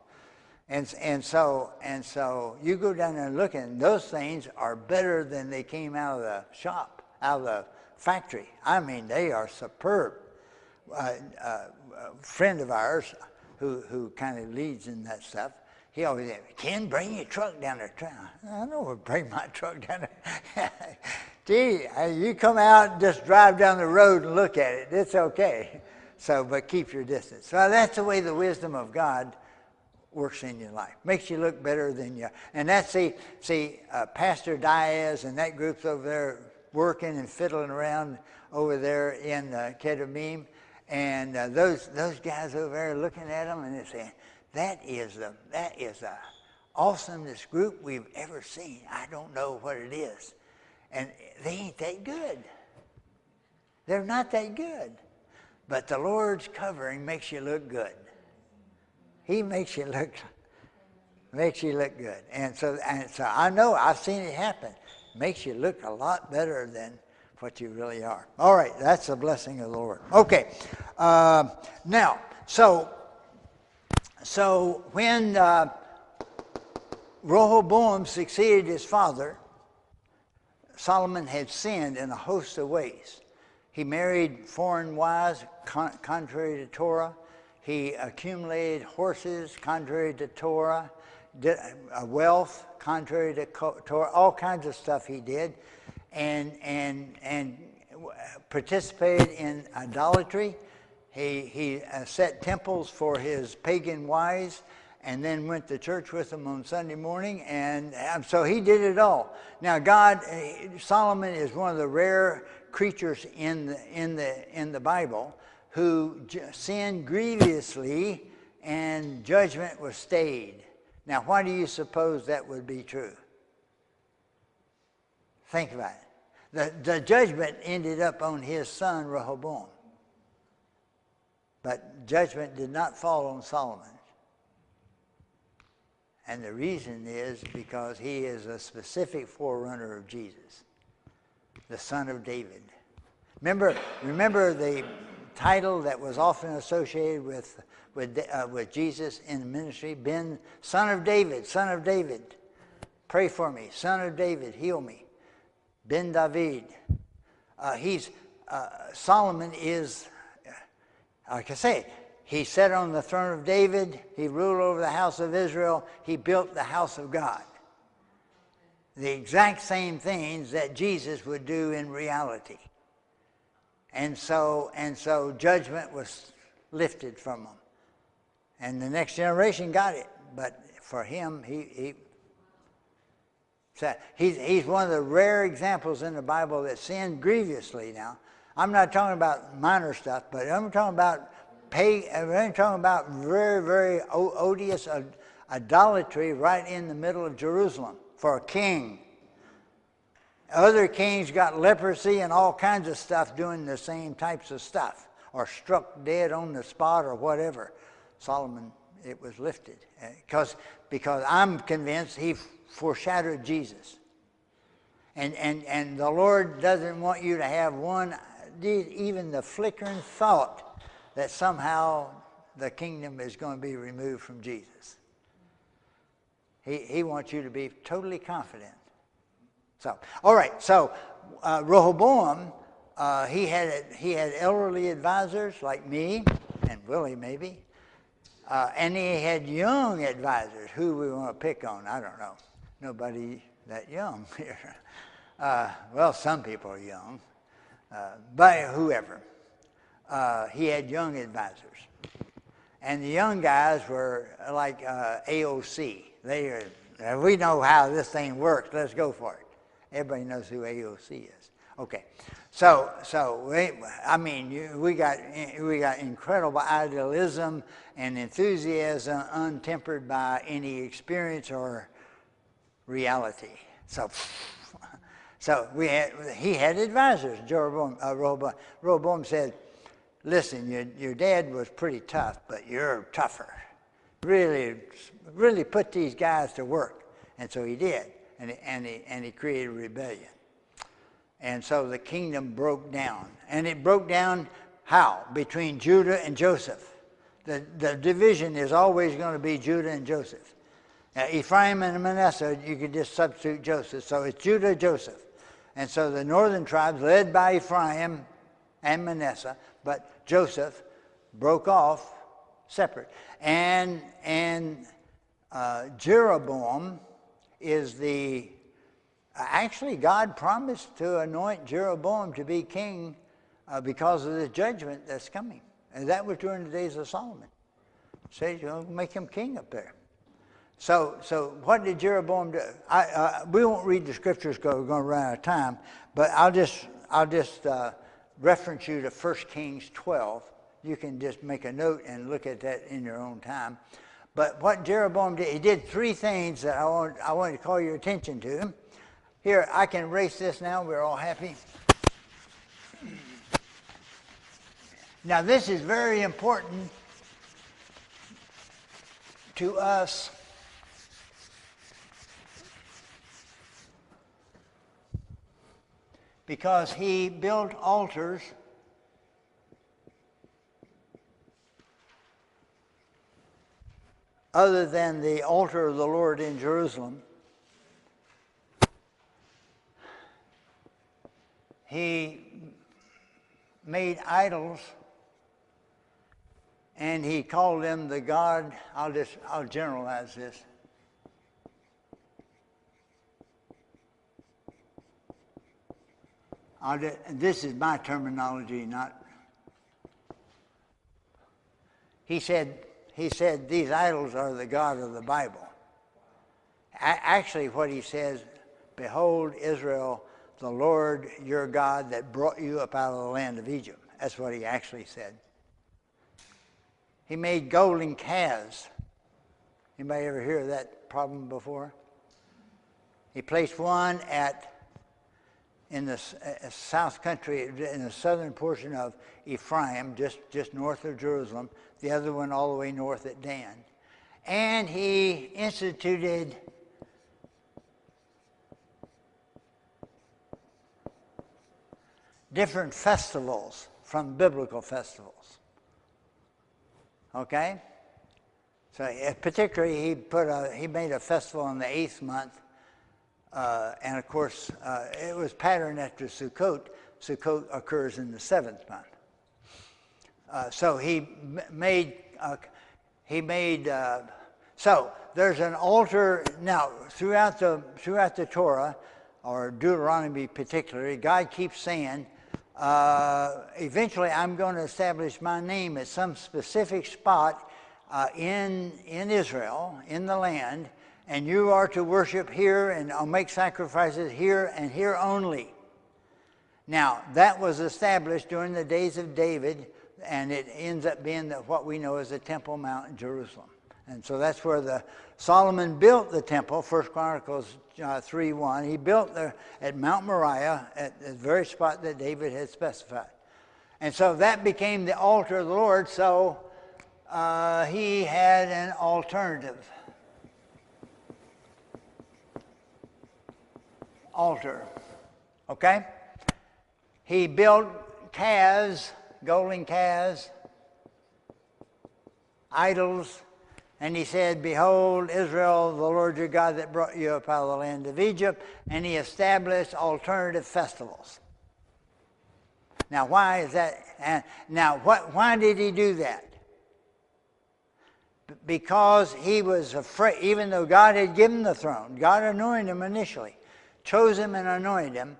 And so you go down there and look, and those things are better than they came out of the shop, out of the factory. I mean, they are superb. A friend of ours who kind of leads in that stuff, he always said, "Ken, bring your truck down there." I don't want to bring my truck down there. Gee, you come out and just drive down the road and look at it. It's okay. So, but keep your distance. So that's the way the wisdom of God works in your life. Makes you look better than you. And that's, Pastor Diaz and that group's over there working and fiddling around over there in Kedemim. And those guys over there looking at them and they're saying, that is the awesomest group we've ever seen. I don't know what it is. And they ain't that good. They're not that good. But the Lord's covering makes you look good. He makes you look good. And so I know I've seen it happen. Makes you look a lot better than what you really are. All right, that's the blessing of the Lord. Okay, now, so when Rehoboam succeeded his father, Solomon had sinned in a host of ways. He married foreign wives contrary to Torah. He accumulated horses contrary to Torah, wealth contrary to Torah, all kinds of stuff he did, and participated in idolatry. He set temples for his pagan wives, and then went to church with them on Sunday morning, and so he did it all. Now, Solomon is one of the rare creatures in the Bible who sinned grievously, and judgment was stayed. Now, why do you suppose that would be true? Think about it. The judgment ended up on his son Rehoboam, but judgment did not fall on Solomon. And the reason is because he is a specific forerunner of Jesus, the son of David. Remember the title that was often associated with Jesus in the ministry? Son of David, son of David. Pray for me. Son of David, heal me. Ben David. Solomon is, like I say, he sat on the throne of David. He ruled over the house of Israel. He built the house of God. The exact same things that Jesus would do in reality. And so judgment was lifted from him. And the next generation got it. But for him, he's one of the rare examples in the Bible that sinned grievously. Now, I'm not talking about minor stuff, but I'm talking about very, very odious idolatry right in the middle of Jerusalem for a king. Other kings got leprosy and all kinds of stuff doing the same types of stuff, or struck dead on the spot or whatever. Solomon, it was lifted. Because I'm convinced he foreshadowed Jesus. And the Lord doesn't want you to have even the flickering thought that somehow the kingdom is going to be removed from Jesus. He wants you to be totally confident. So, all right. So Rehoboam, he had elderly advisors like me and Willie maybe, and he had young advisors. Who we want to pick on? I don't know. Nobody that young here. Well, some people are young, but whoever. He had young advisors. And the young guys were like AOC. We know how this thing works. Let's go for it. Everybody knows who AOC is. Okay. So we got incredible idealism and enthusiasm untempered by any experience or reality. So he had advisors. Rehoboam said, listen, your dad was pretty tough, but you're tougher. Really put these guys to work. And so he did. And he created a rebellion. And so the kingdom broke down. And it broke down how? Between Judah and Joseph. The division is always going to be Judah and Joseph. Ephraim and Manasseh, you could just substitute Joseph. So it's Judah, Joseph. And so the northern tribes, led by Ephraim and Manasseh, but Joseph broke off separate. And Jeroboam is actually God promised to anoint Jeroboam to be king because of the judgment that's coming. And that was during the days of Solomon. Says, make him king up there. So what did Jeroboam do? We won't read the scriptures because we're going to run out of time, but I'll just reference you to 1 Kings 12. You can just make a note and look at that in your own time. But what Jeroboam did, he did three things that I wanted to call your attention to. Here, I can erase this now. We're all happy. Now, this is very important to us because he built altars other than the altar of the Lord in Jerusalem. He made idols, and he called them the God. I'll generalize this. This is my terminology, not. He said these idols are the God of the Bible. Actually, what he says, behold, Israel, the Lord your God that brought you up out of the land of Egypt. That's what he actually said. He made golden calves. Anybody ever hear of that problem before? He placed one in the south country, in the southern portion of Ephraim, just north of Jerusalem, the other one all the way north at Dan. And he instituted different festivals from biblical festivals. Okay? So particularly he made a festival in the 8th month. And of course, it was patterned after Sukkot. Sukkot occurs in the 7th month. So so there's an altar now throughout the Torah, or Deuteronomy particularly. God keeps saying, eventually I'm going to establish my name at some specific spot in Israel, in the land. And you are to worship here and I'll make sacrifices here and here only. Now, that was established during the days of David, and it ends up being what we know as the Temple Mount in Jerusalem. And so that's where Solomon built the temple, 1 Chronicles 3:1. He built at Mount Moriah, at the very spot that David had specified. And so that became the altar of the Lord, so he had an alternative altar. Okay? He built calves, golden calves, idols, and he said, behold, Israel, the Lord your God that brought you up out of the land of Egypt, and he established alternative festivals. Now, why is that? Why did he do that? Because he was afraid, even though God had given him the throne, God anointed him initially, chose him and anointed him.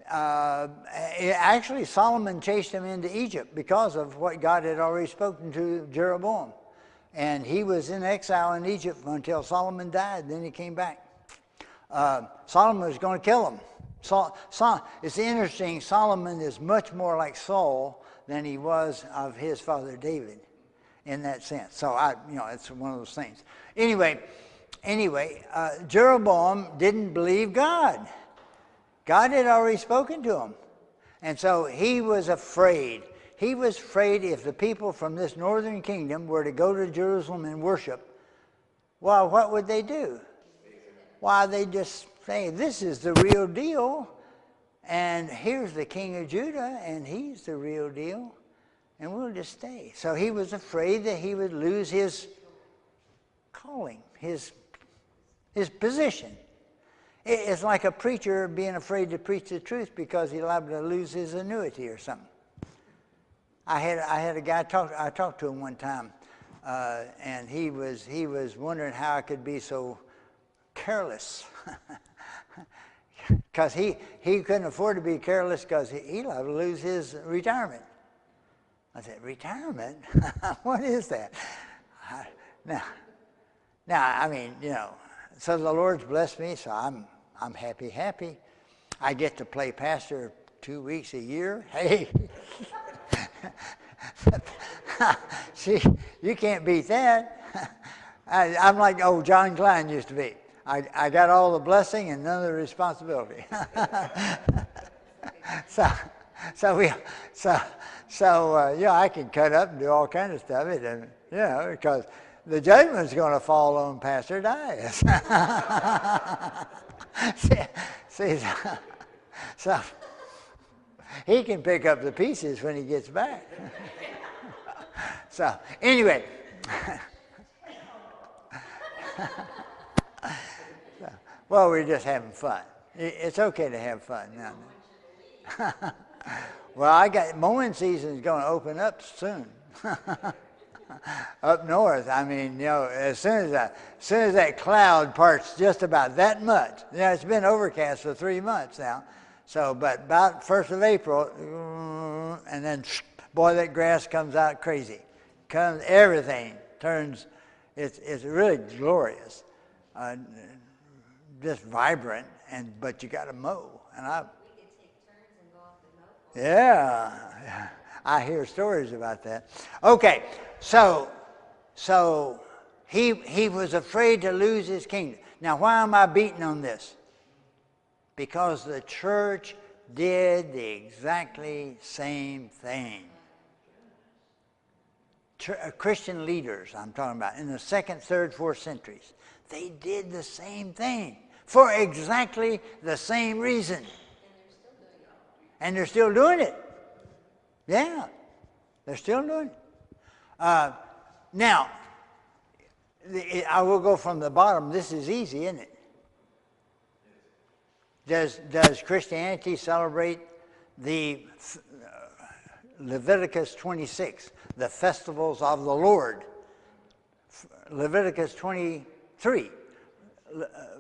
Actually, Solomon chased him into Egypt because of what God had already spoken to Jeroboam. And he was in exile in Egypt until Solomon died. Then he came back. Solomon was going to kill him. It's interesting, Solomon is much more like Saul than he was of his father David in that sense. So, it's one of those things. Anyway, Jeroboam didn't believe God. God had already spoken to him. And so he was afraid. He was afraid if the people from this northern kingdom were to go to Jerusalem and worship, well, what would they do? Why, they just say, this is the real deal, and here's the king of Judah, and he's the real deal, and we'll just stay. So he was afraid that he would lose his calling, his position. It's like a preacher being afraid to preach the truth because he's liable to lose his annuity or something. I had a guy I talked to him one time, and he was wondering how I could be so careless, because he couldn't afford to be careless because he liable to lose his retirement. I said, retirement? What is that? Now, I mean, so the Lord's blessed me, so I'm happy. I get to play pastor 2 weeks a year. Hey, see, you can't beat that. I'm like old John Klein used to be. I got all the blessing and none of the responsibility. I can cut up and do all kinds of stuff, and because the judgment's going to fall on Pastor Dias. see, so he can pick up the pieces when he gets back. So anyway. Well, we're just having fun. It's okay to have fun now and then. Well, mowing season is going to open up soon. Up north, I mean, as soon as that cloud parts just about that much. It's been overcast for 3 months now. So, but about 1st of April, and then, boy, that grass comes out crazy. Everything turns, it's really glorious. Just vibrant, but you got to mow. And We could take turns and go off the mow. Yeah, I hear stories about that. Okay, so he was afraid to lose his kingdom. Now, why am I beating on this? Because the church did the exactly same thing. Christian leaders, I'm talking about, in the 2nd, 3rd, 4th centuries, they did the same thing for exactly the same reason. And they're still doing it. Yeah, they're still doing it. Now, I will go from the bottom. This is easy, isn't it? Does Christianity celebrate the Leviticus 26, the festivals of the Lord? Leviticus 23,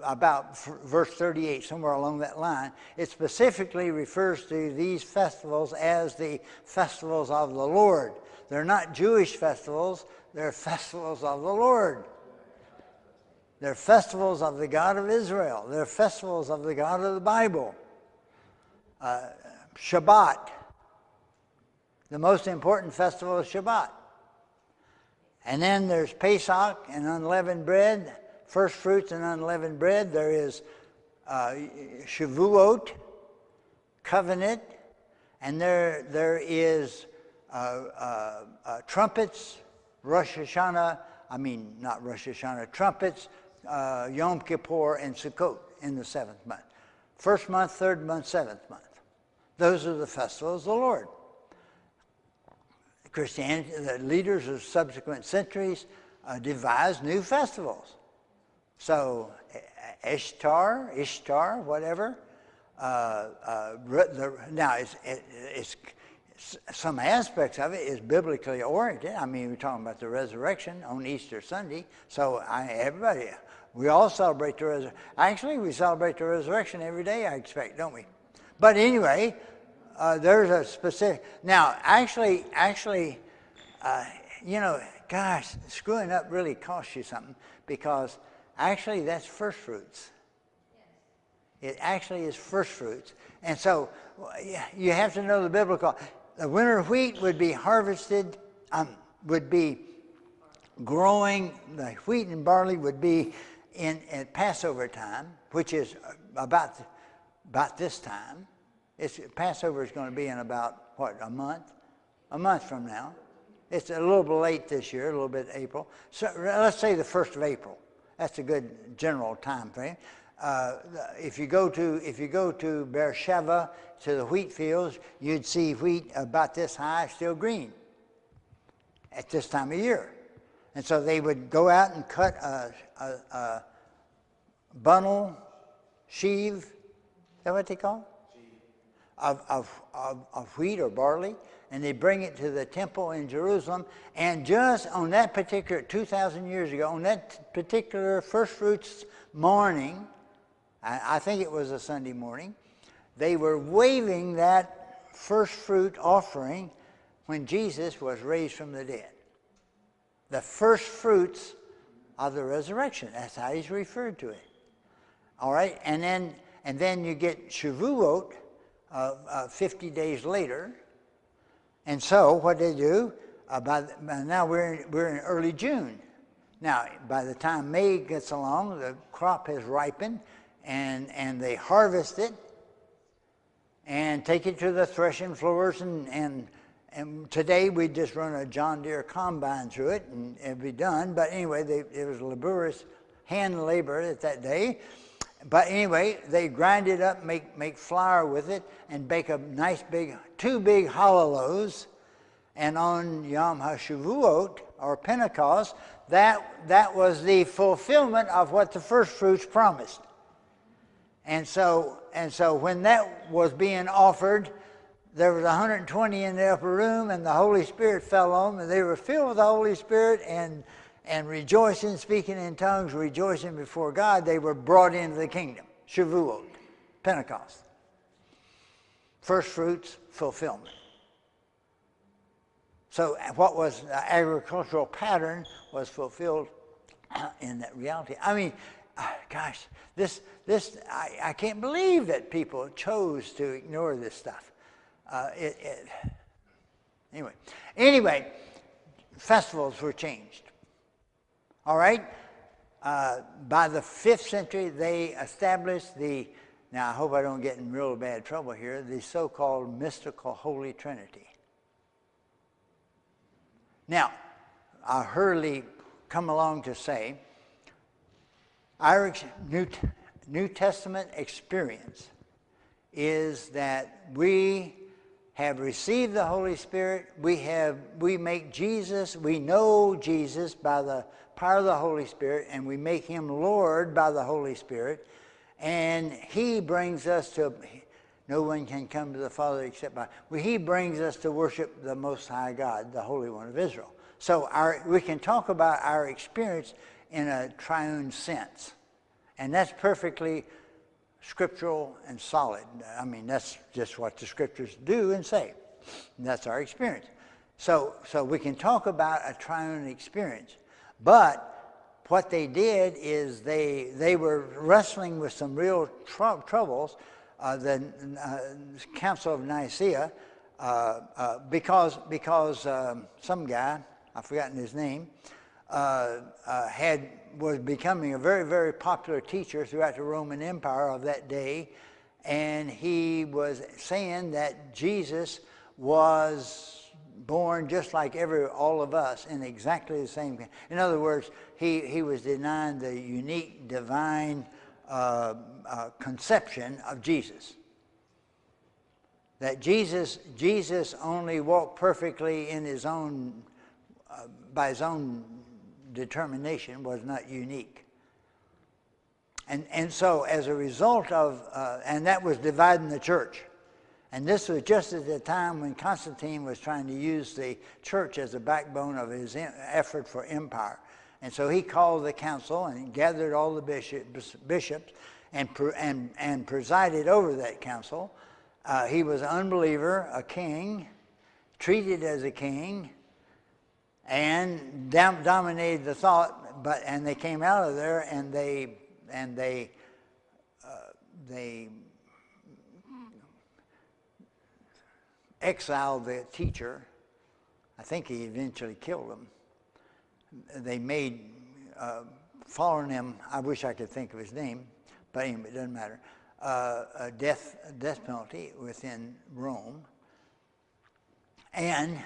about verse 38, somewhere along that line, it specifically refers to these festivals as the festivals of the Lord. They're not Jewish festivals, they're festivals of the Lord. They're festivals of the God of Israel. They're festivals of the God of the Bible. Shabbat, the most important festival is Shabbat. And then there's Pesach and unleavened bread, first fruits and unleavened bread. There is Shavuot, covenant, and there is trumpets, trumpets, Yom Kippur, and Sukkot in the 7th month. 1st month, 3rd month, 7th month. Those are the festivals of the Lord. Christianity, the leaders of subsequent centuries devised new festivals. So Ishtar, whatever. Now, it's some aspects of it is biblically oriented. I mean, we're talking about the resurrection on Easter Sunday. So we all celebrate the resurrection. Actually, we celebrate the resurrection every day, I expect, don't we? But anyway, there's a specific. Now, actually, gosh, screwing up really costs you something, because actually that's first fruits. It actually is first fruits. And so you have to know the biblical. The winter wheat would be harvested, would be growing. The wheat and barley would be in Passover time, which is about this time. Passover is going to be in about, a month? A month from now. It's a little bit late this year, a little bit April. So let's say the 1st of April. That's a good general time frame. If you go to Beersheba, to the wheat fields, you'd see wheat about this high, still green at this time of year. And so they would go out and cut a bundle, sheave, is that what they call it? Of wheat or barley, and they bring it to the temple in Jerusalem. And just on that particular, 2,000 years ago, on that particular first fruits morning, I think it was a Sunday morning, they were waving that first fruit offering when Jesus was raised from the dead. The first fruits of the resurrection. That's how he's referred to it. All right, and then you get Shavuot 50 days later. And so what they do, now we're in early June. Now, by the time May gets along, the crop has ripened, and they harvest it. and take it to the threshing floors, and today we just run a John Deere combine through it and it'd be done. But anyway, it was laborious hand labor at that day. But anyway, they grind it up, make flour with it, and bake a nice two big challah loaves. And on Yom HaShavuot, or Pentecost, that was the fulfillment of what the first fruits promised. And so when that was being offered, there was 120 in the upper room, and the Holy Spirit fell on them, and they were filled with the Holy Spirit and rejoicing, speaking in tongues, rejoicing before God. They were brought into the kingdom. Shavuot, Pentecost. First fruits, fulfillment. So what was the agricultural pattern was fulfilled in that reality. I mean, gosh, I can't believe that people chose to ignore this stuff. Anyway, festivals were changed. All right? By the 5th century, they established now I hope I don't get in real bad trouble here, the so-called mystical Holy Trinity. Now, I'll hurriedly come along to say, our New Testament experience is that we have received the Holy Spirit. We make Jesus, we know Jesus by the power of the Holy Spirit, and we make him Lord by the Holy Spirit. And he brings us to, no one can come to the Father except by, he brings us to worship the Most High God, the Holy One of Israel. So we can talk about our experience in a triune sense. And that's perfectly scriptural and solid. I mean, that's just what the scriptures do and say. And that's our experience. So we can talk about a triune experience. But what they did is they were wrestling with some real troubles. The Council of Nicaea, because some guy, I've forgotten his name, was becoming a very, very popular teacher throughout the Roman Empire of that day, and he was saying that Jesus was born just like all of us in exactly the same. In other words, he was denying the unique divine conception of Jesus. That Jesus only walked perfectly in his own by his own determination, was not unique. And so as a result of, and that was dividing the church. And this was just at the time when Constantine was trying to use the church as a backbone of his effort for empire. And so he called the council and gathered all the bishops and presided over that council. He was an unbeliever, a king, treated as a king, and dominated the thought. And they came out of there and they exiled the teacher. I think he eventually killed him. They made, following him, I wish I could think of his name, but anyway, it doesn't matter, a death penalty within Rome. And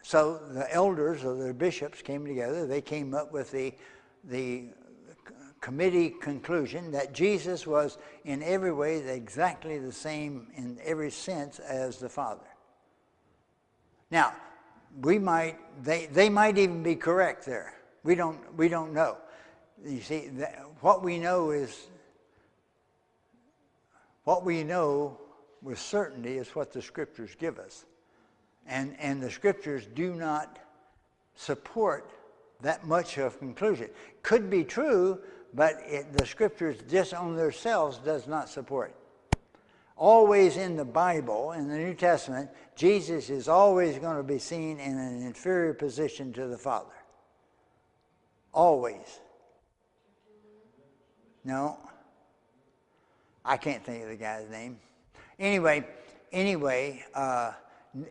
so the elders or the bishops came together. They came up with the committee conclusion that Jesus was in every way exactly the same in every sense as the Father. Now, they might even be correct there. We don't know. You see, what we know with certainty is what the scriptures give us. And the scriptures do not support that much of conclusion. Could be true, but the scriptures just on themselves does not support it. Always in the Bible, in the New Testament, Jesus is always going to be seen in an inferior position to the Father. Always. No. I can't think of the guy's name. Anyway,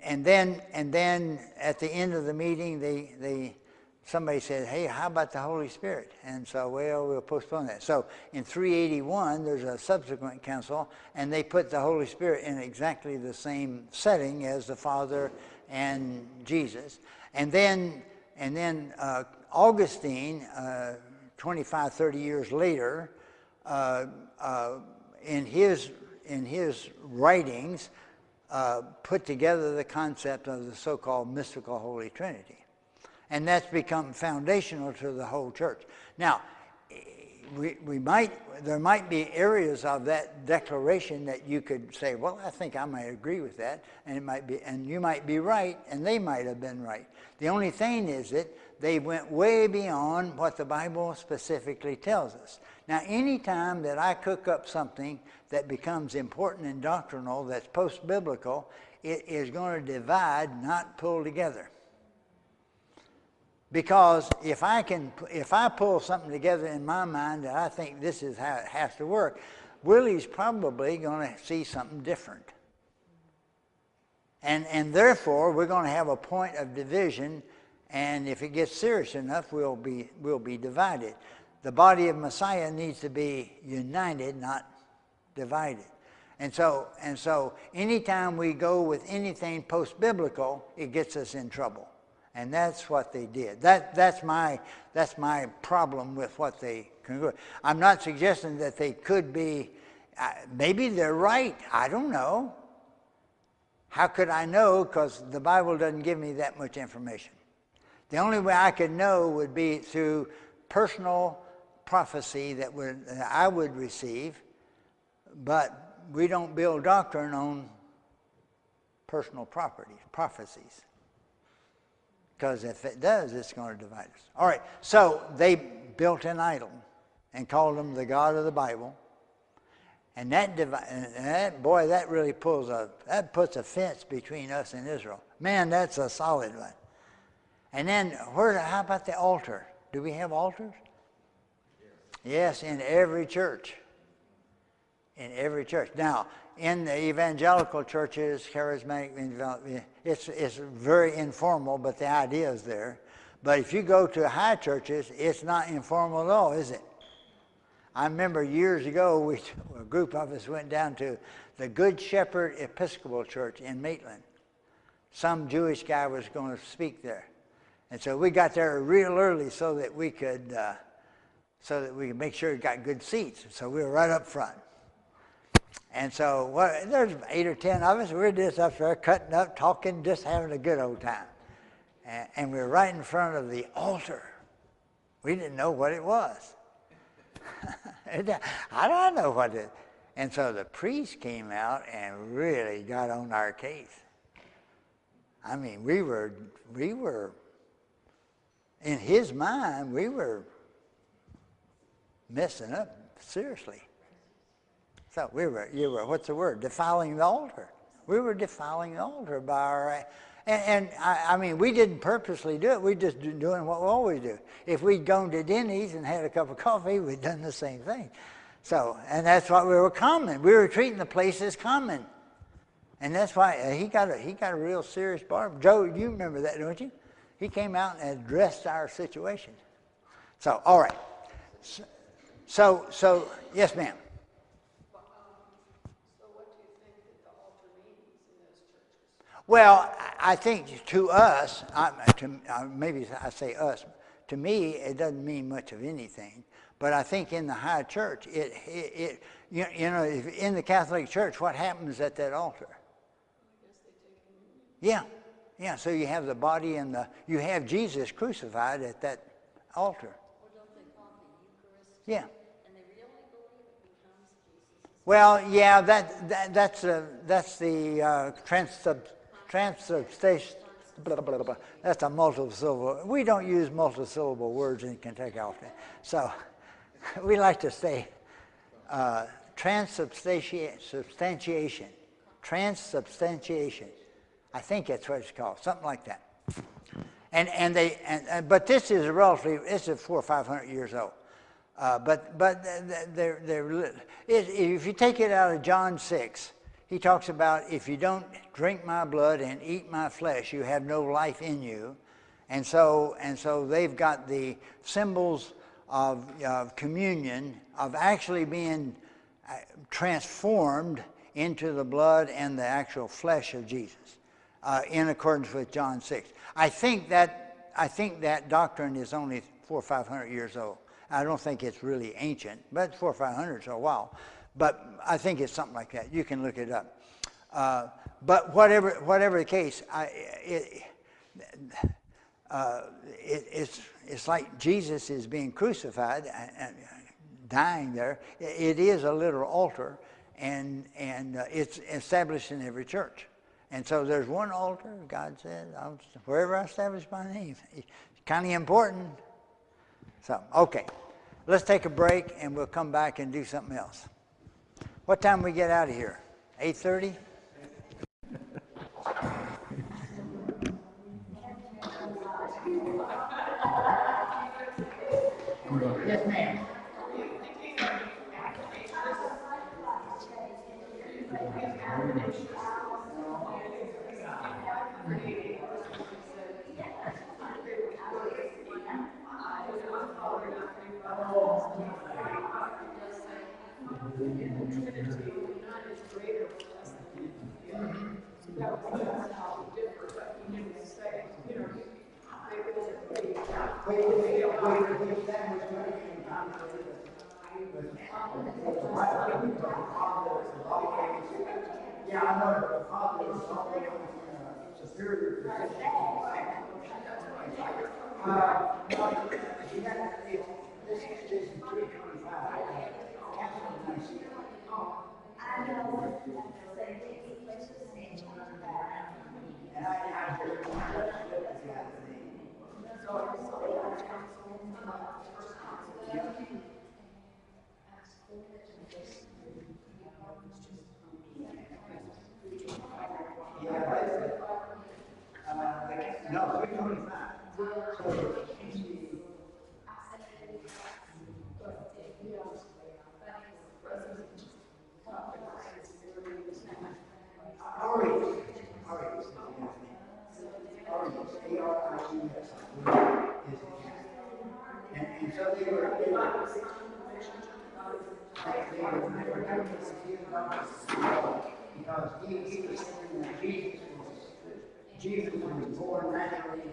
and then at the end of the meeting, they somebody said, hey, how about the Holy Spirit? And so, well, we'll postpone that. So in 381, there's a subsequent council, and they put the Holy Spirit in exactly the same setting as the Father and Jesus. And then Augustine, 25, 30 years later, in his writings, put together the concept of the so-called mystical Holy Trinity. And that's become foundational to the whole church. Now, there might be areas of that declaration that you could say, well, I think I might agree with that, and you might be right, and they might have been right. The only thing is that they went way beyond what the Bible specifically tells us. Now, anytime that I cook up something that becomes important and doctrinal that's post-biblical, it is going to divide, not pull together. Because if I pull something together in my mind that I think this is how it has to work, Willie's probably going to see something different. And therefore, we're going to have a point of division, and if it gets serious enough, we'll be divided. The body of Messiah needs to be united, not divided. And so anytime we go with anything post-biblical, it gets us in trouble. And that's what they did. That's my problem with what they concluded. I'm not suggesting that they could be, maybe they're right. I don't know. How could I know? Because the Bible doesn't give me that much information. The only way I could know would be through personal prophecy that I would receive, but we don't build doctrine on personal prophecies. Because if it does, it's going to divide us. All right, so they built an idol and called him the God of the Bible. And that really that puts a fence between us and Israel. Man, that's a solid one. And then, how about the altar? Do we have altars? Yes, in every church. In every church. Now, in the evangelical churches, charismatic, it's very informal, but the idea is there. But if you go to high churches, it's not informal at all, is it? I remember years ago, a group of us went down to the Good Shepherd Episcopal Church in Maitland. Some Jewish guy was going to speak there. And so we got there real early so that we could make sure we got good seats. So we were right up front. And so there's 8 or 10 of us. We're just up there cutting up, talking, just having a good old time. And we were right in front of the altar. We didn't know what it was. I don't know what it is. And so the priest came out and really got on our case. I mean, we were, in his mind, we were messing up seriously. So you were, what's the word? Defiling the altar. We were defiling the altar by our, I mean, we didn't purposely do it. We just doing what we always do. If we'd gone to Denny's and had a cup of coffee, we'd done the same thing. So, and that's what we were common. We were treating the place as common. And that's why he got a real serious barb. Joe, you remember that, don't you? He came out and addressed our situation. So, all right. So yes, ma'am. Well, I think to us, maybe I say us, to me, it doesn't mean much of anything. But I think in the high church, in the Catholic Church, what happens at that altar? Yeah. So you have the body and you have Jesus crucified at that altar. Well, don't they call it the Eucharist? Yeah. And they really believe it becomes Jesus. Well, yeah, that's the transubstantiation. That's a multisyllable. We don't use multisyllable words in Kentucky often. So we like to say transubstantiation. Transubstantiation. I think that's what it's called, something like that. But this is it's 400 or 500 years old. But if you take it out of John 6, he talks about if you don't drink my blood and eat my flesh, you have no life in you. And so they've got the symbols of communion, of actually being transformed into the blood and the actual flesh of Jesus, in accordance with John 6. I think that doctrine is only 400 or 500 years old. I don't think it's really ancient, but 400 or 500 is a while. But I think it's something like that. You can look it up. But whatever the case, it's like Jesus is being crucified and dying there. It is a literal altar, and it's established in every church. And so there's one altar. God said, wherever I establish my name. It's kind of important. So, okay. Let's take a break, and we'll come back and do something else. What time we get out of here? 8:30? Yes, ma'am. Yeah, I know the Father is always in a superior position. This is 325. And I heard no, 325. And so they were because he was saying that Jesus was born naturally,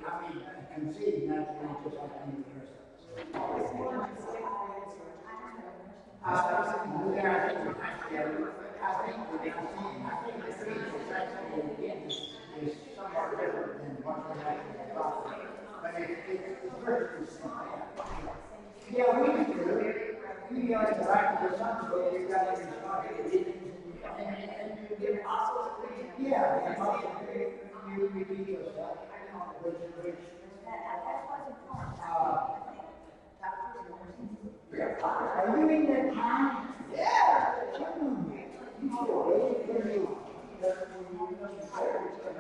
conceived naturally, just like any of the rest of us. I think the Jesus actually is somewhat different than what we actually thought. But it's virtually the same. Yeah, we do. We are the right to the Son, so we've got to respond to the and you give apostles. Yeah, the apostles, you repeat yourself, which are you in that time? Yeah. You should wait for me.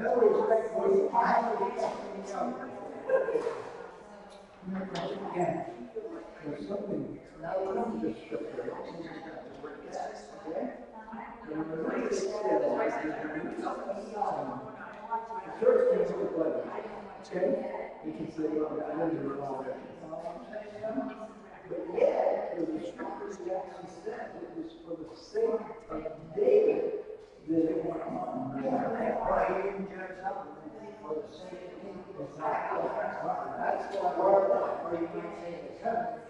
No respect for you. I have respect for you. Again, there's something. Now we're going to just scripture. Okay? Church things look like, okay? You can say, well, I know you're all there. But yet, it was the strongest actually said, it was for the sake of David that it went on. Why he didn't judge something for the sake of him. Exactly. That's the word, or you might say the covenant.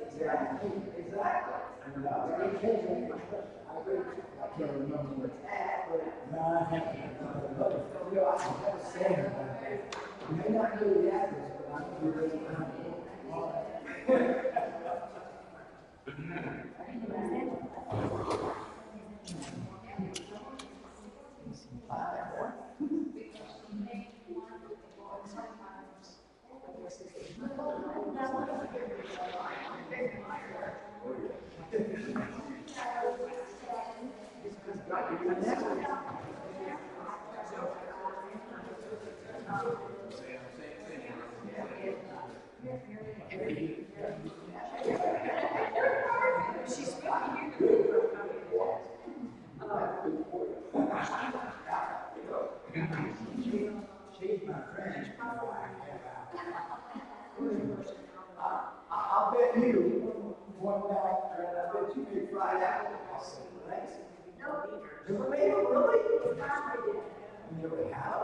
Exactly. And they changed it. I can't remember what it's at, but no, I have to say it. You may not know the address, but I know you're really kind of She's you one night, and I bet you could fly that one. Right? Never made it, really? You never have?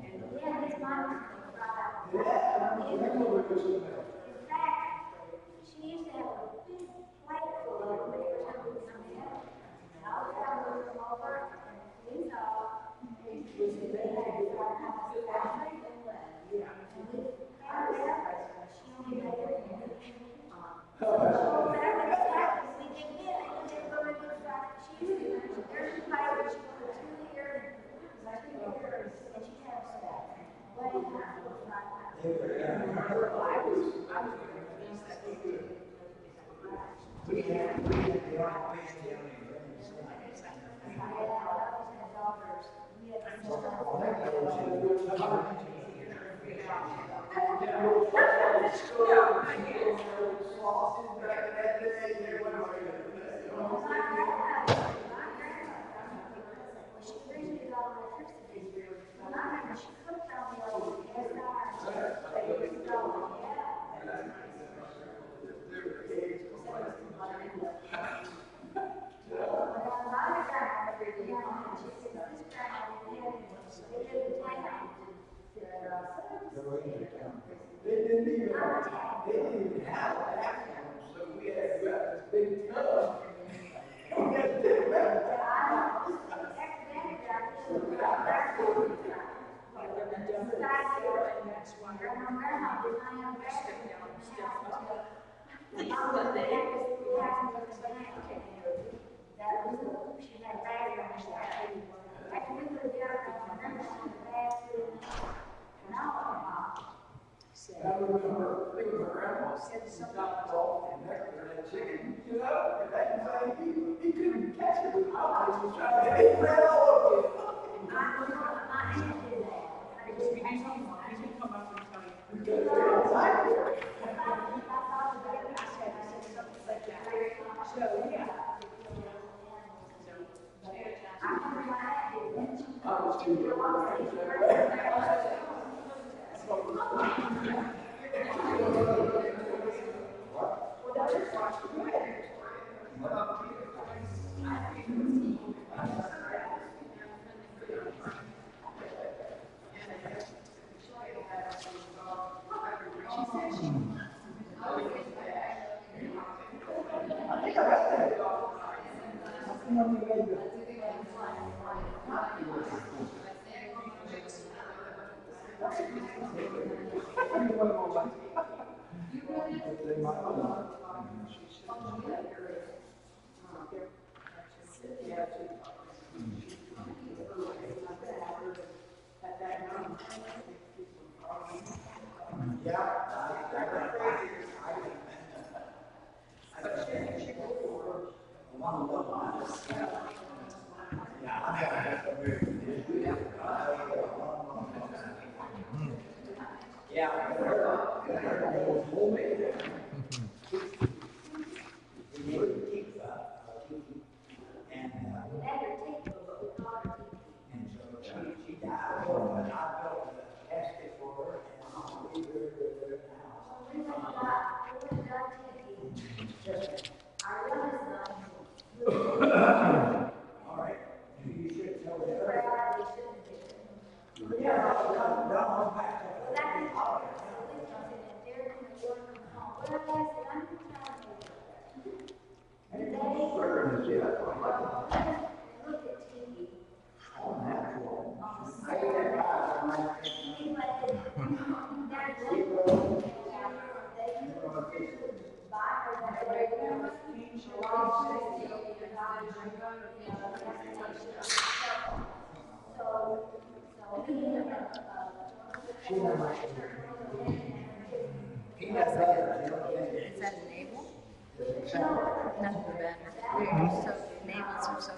Yeah, his mom was Yeah, my grandmother was in there. In fact, she used to have a big plate full of them every time we come in. And all the time we come over, and we saw, they had this our house family. And we found out she only made it. So whatever the fact is, we didn't get it, we didn't go to the fact, she used to, there's a fight, she put 2 years, and she had stuff. Way more than We had the They didn't even have a bathroom, so we had to grab this big tub. And we had to take it back. I remember thinking my grandma said something off and next to that chicken, you know, and that guy, he couldn't catch it with eyes, he was trying to hit it all over it. I was too young.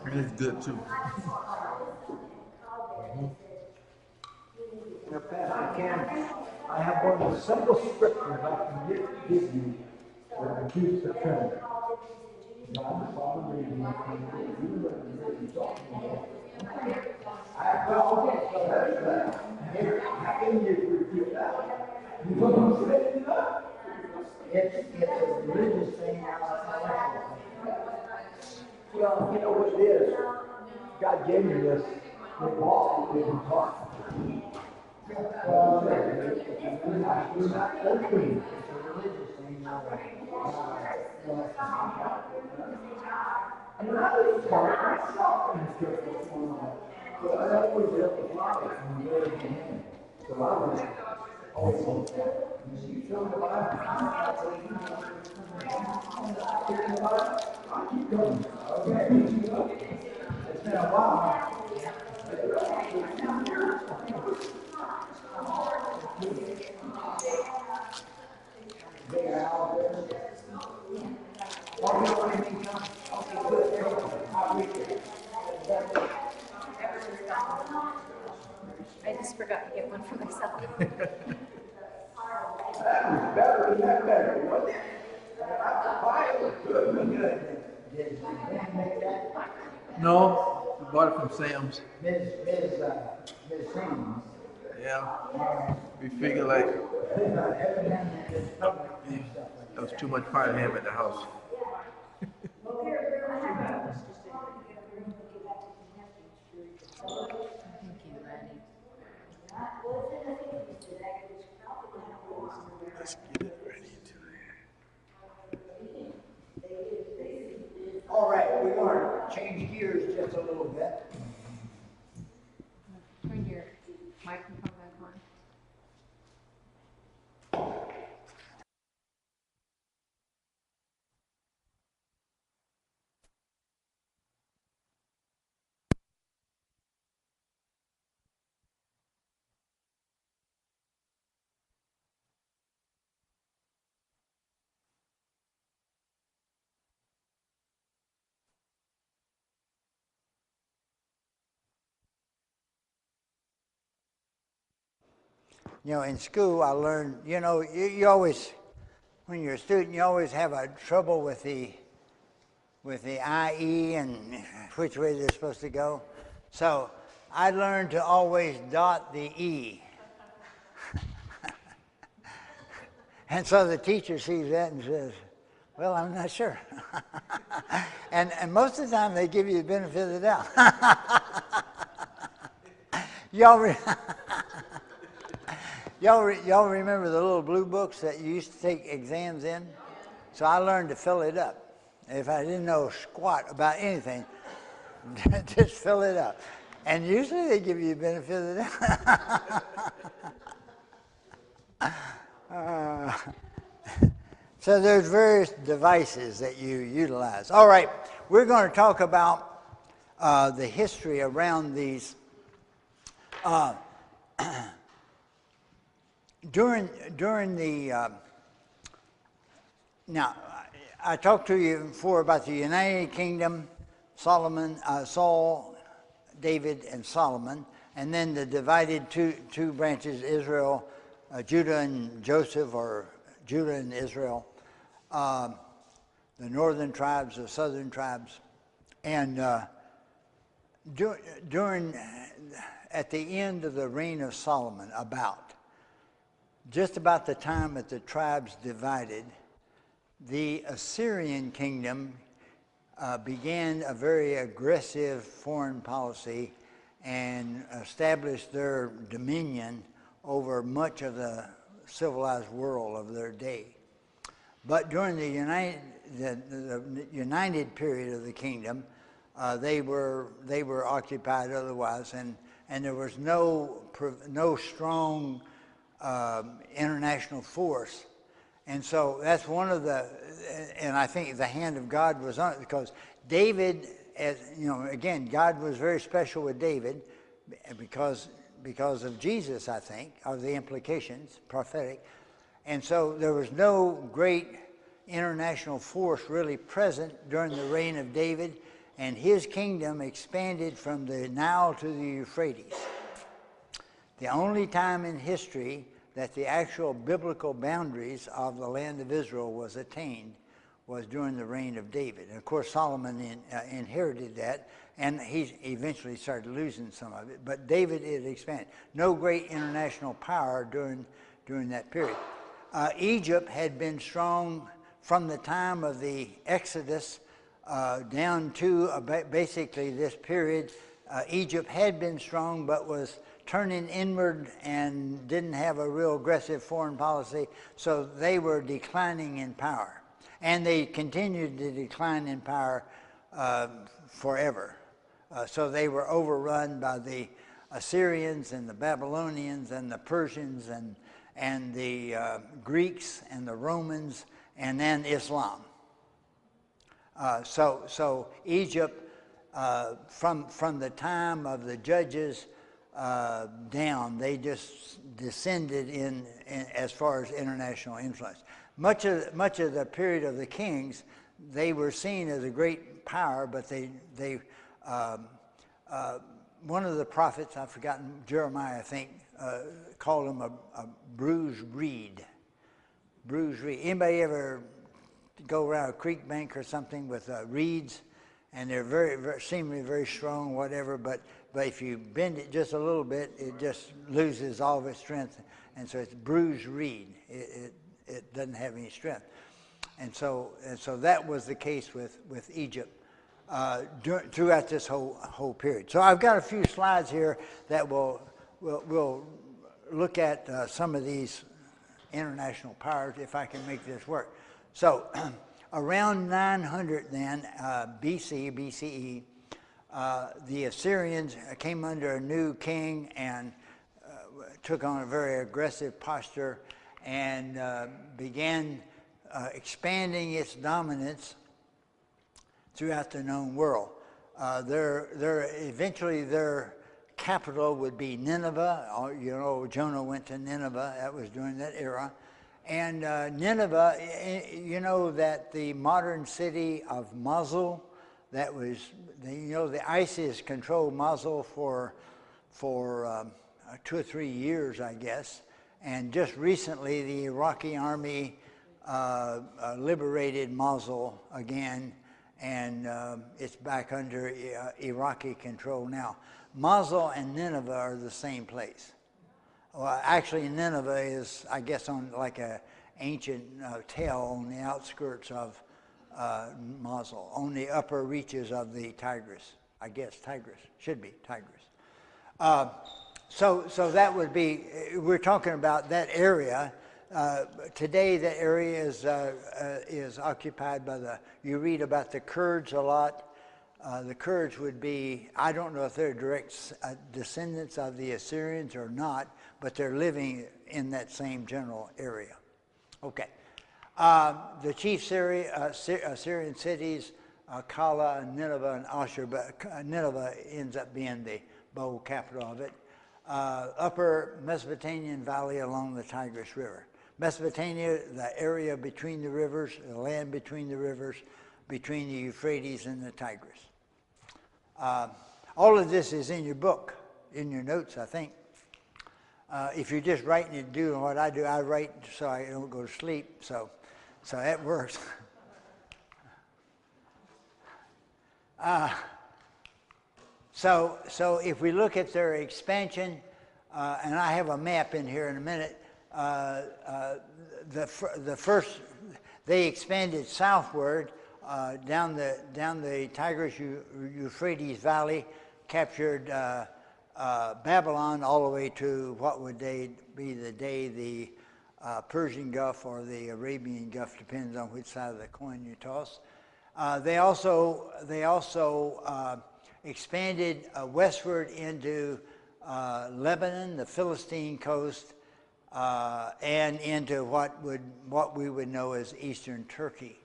It is good too. I have one of the simple scriptures I can give you that refutes the Trinity. God the Father reading the Trinity, you know what you're talking about. Well, okay, so that's that. How can you refute that? You know what I'm saying? It's it is, God gave me this, the law, it didn't talk. We're not open. It's a religious thing, not a, and I was part myself in the church before that. But I always had the Father from the very beginning. So I was always on that. You feel the Bible? I keep going. Okay. It's been a while. I just forgot to get one for myself. That was better than that better, wasn't it? Why it was good, wasn't it? Did Ben make that? No, we bought it from Sam's. Ms. Sims. Yeah. We figured like Evidently, it's public and stuff like that was too much part of him at the house. Thank you, Randy. Let's get it ready to All right, we're going to change gears just a little bit. Turn your microphone back on. You know, in school, I learned, you know, you always, when you're a student, you always have a trouble with the IE and which way they're supposed to go. So I learned to always dot the E. And so the teacher sees that and says, well, I'm not sure. and most of the time they give you the benefit of the doubt. Y'all remember the little blue books that you used to take exams in? So I learned to fill it up. If I didn't know squat about anything, just fill it up. And usually they give you the benefit of the doubt. So there's various devices that you utilize. All right, we're going to talk about the history around these. During the now, I talked to you before about the United Kingdom, Saul, David, and Solomon, and then the divided two branches: Israel, Judah and Joseph, or Judah and Israel, the northern tribes, the southern tribes, and during at the end of the reign of Solomon, just about the time that the tribes divided, the Assyrian kingdom began a very aggressive foreign policy and established their dominion over much of the civilized world of their day. But during the united period of the kingdom, they were occupied otherwise, and there was no strong international force. And so that's one of the, and I think the hand of God was on it, because David, as you know, again, God was very special with David because of Jesus, I think, of the implications, prophetic. And so there was no great international force really present during the reign of David, and his kingdom expanded from the Nile to the Euphrates. The only time in history that the actual biblical boundaries of the land of Israel was attained was during the reign of David. And of course, Solomon inherited that, and he eventually started losing some of it. But David had expanded. No great international power during that period. Egypt had been strong from the time of the Exodus down to basically this period. Egypt had been strong but was turning inward and didn't have a real aggressive foreign policy, so they were declining in power. And they continued to decline in power forever. So they were overrun by the Assyrians and the Babylonians and the Persians and the Greeks and the Romans and then Islam. So Egypt, from the time of the judges down, they just descended in as far as international influence. Much of the period of the kings, they were seen as a great power, but they one of the prophets, I've forgotten, Jeremiah, I think, called them a bruised reed. Bruised reed. Anybody ever go around a creek bank or something with reeds, and they're very seemingly very strong, whatever, but if you bend it just a little bit, it just loses all of its strength, and so it's bruised reed. It doesn't have any strength, and so that was the case with Egypt throughout this whole period. So I've got a few slides here that we'll look at some of these international powers if I can make this work. So around 900 then, BCE, the Assyrians came under a new king and took on a very aggressive posture and began expanding its dominance throughout the known world. Eventually their capital would be Nineveh. You know, Jonah went to Nineveh. That was during that era. And Nineveh, you know that the modern city of Mosul, that was, the ISIS controlled Mosul for 2 or 3 years, I guess. And just recently, the Iraqi army liberated Mosul again, and it's back under Iraqi control now. Mosul and Nineveh are the same place. Well, actually, Nineveh is, I guess, on like a ancient tell on the outskirts of Mosul, on the upper reaches of the Tigris. I guess Tigris should be Tigris. So that would be. We're talking about that area. Today, the area is occupied by the. You read about the Kurds a lot. The Kurds would be. I don't know if they're direct descendants of the Assyrians or not, but they're living in that same general area. Okay. The chief Assyrian cities, Kala, Nineveh, and Ashur, but Nineveh ends up being the bold capital of it. Upper Mesopotamian Valley along the Tigris River. Mesopotamia, the area between the rivers, the land between the rivers, between the Euphrates and the Tigris. All of this is in your book, in your notes, I think. If you're just writing and doing what I do, I write so I don't go to sleep, so that works. So if we look at their expansion, and I have a map in here in a minute, the first, they expanded southward down the Tigris-Euphrates Valley, captured Babylon all the way to what would be the Persian Gulf or the Arabian Gulf, depends on which side of the coin you toss. They also expanded westward into Lebanon, the Philistine coast, and into what we would know as Eastern Turkey.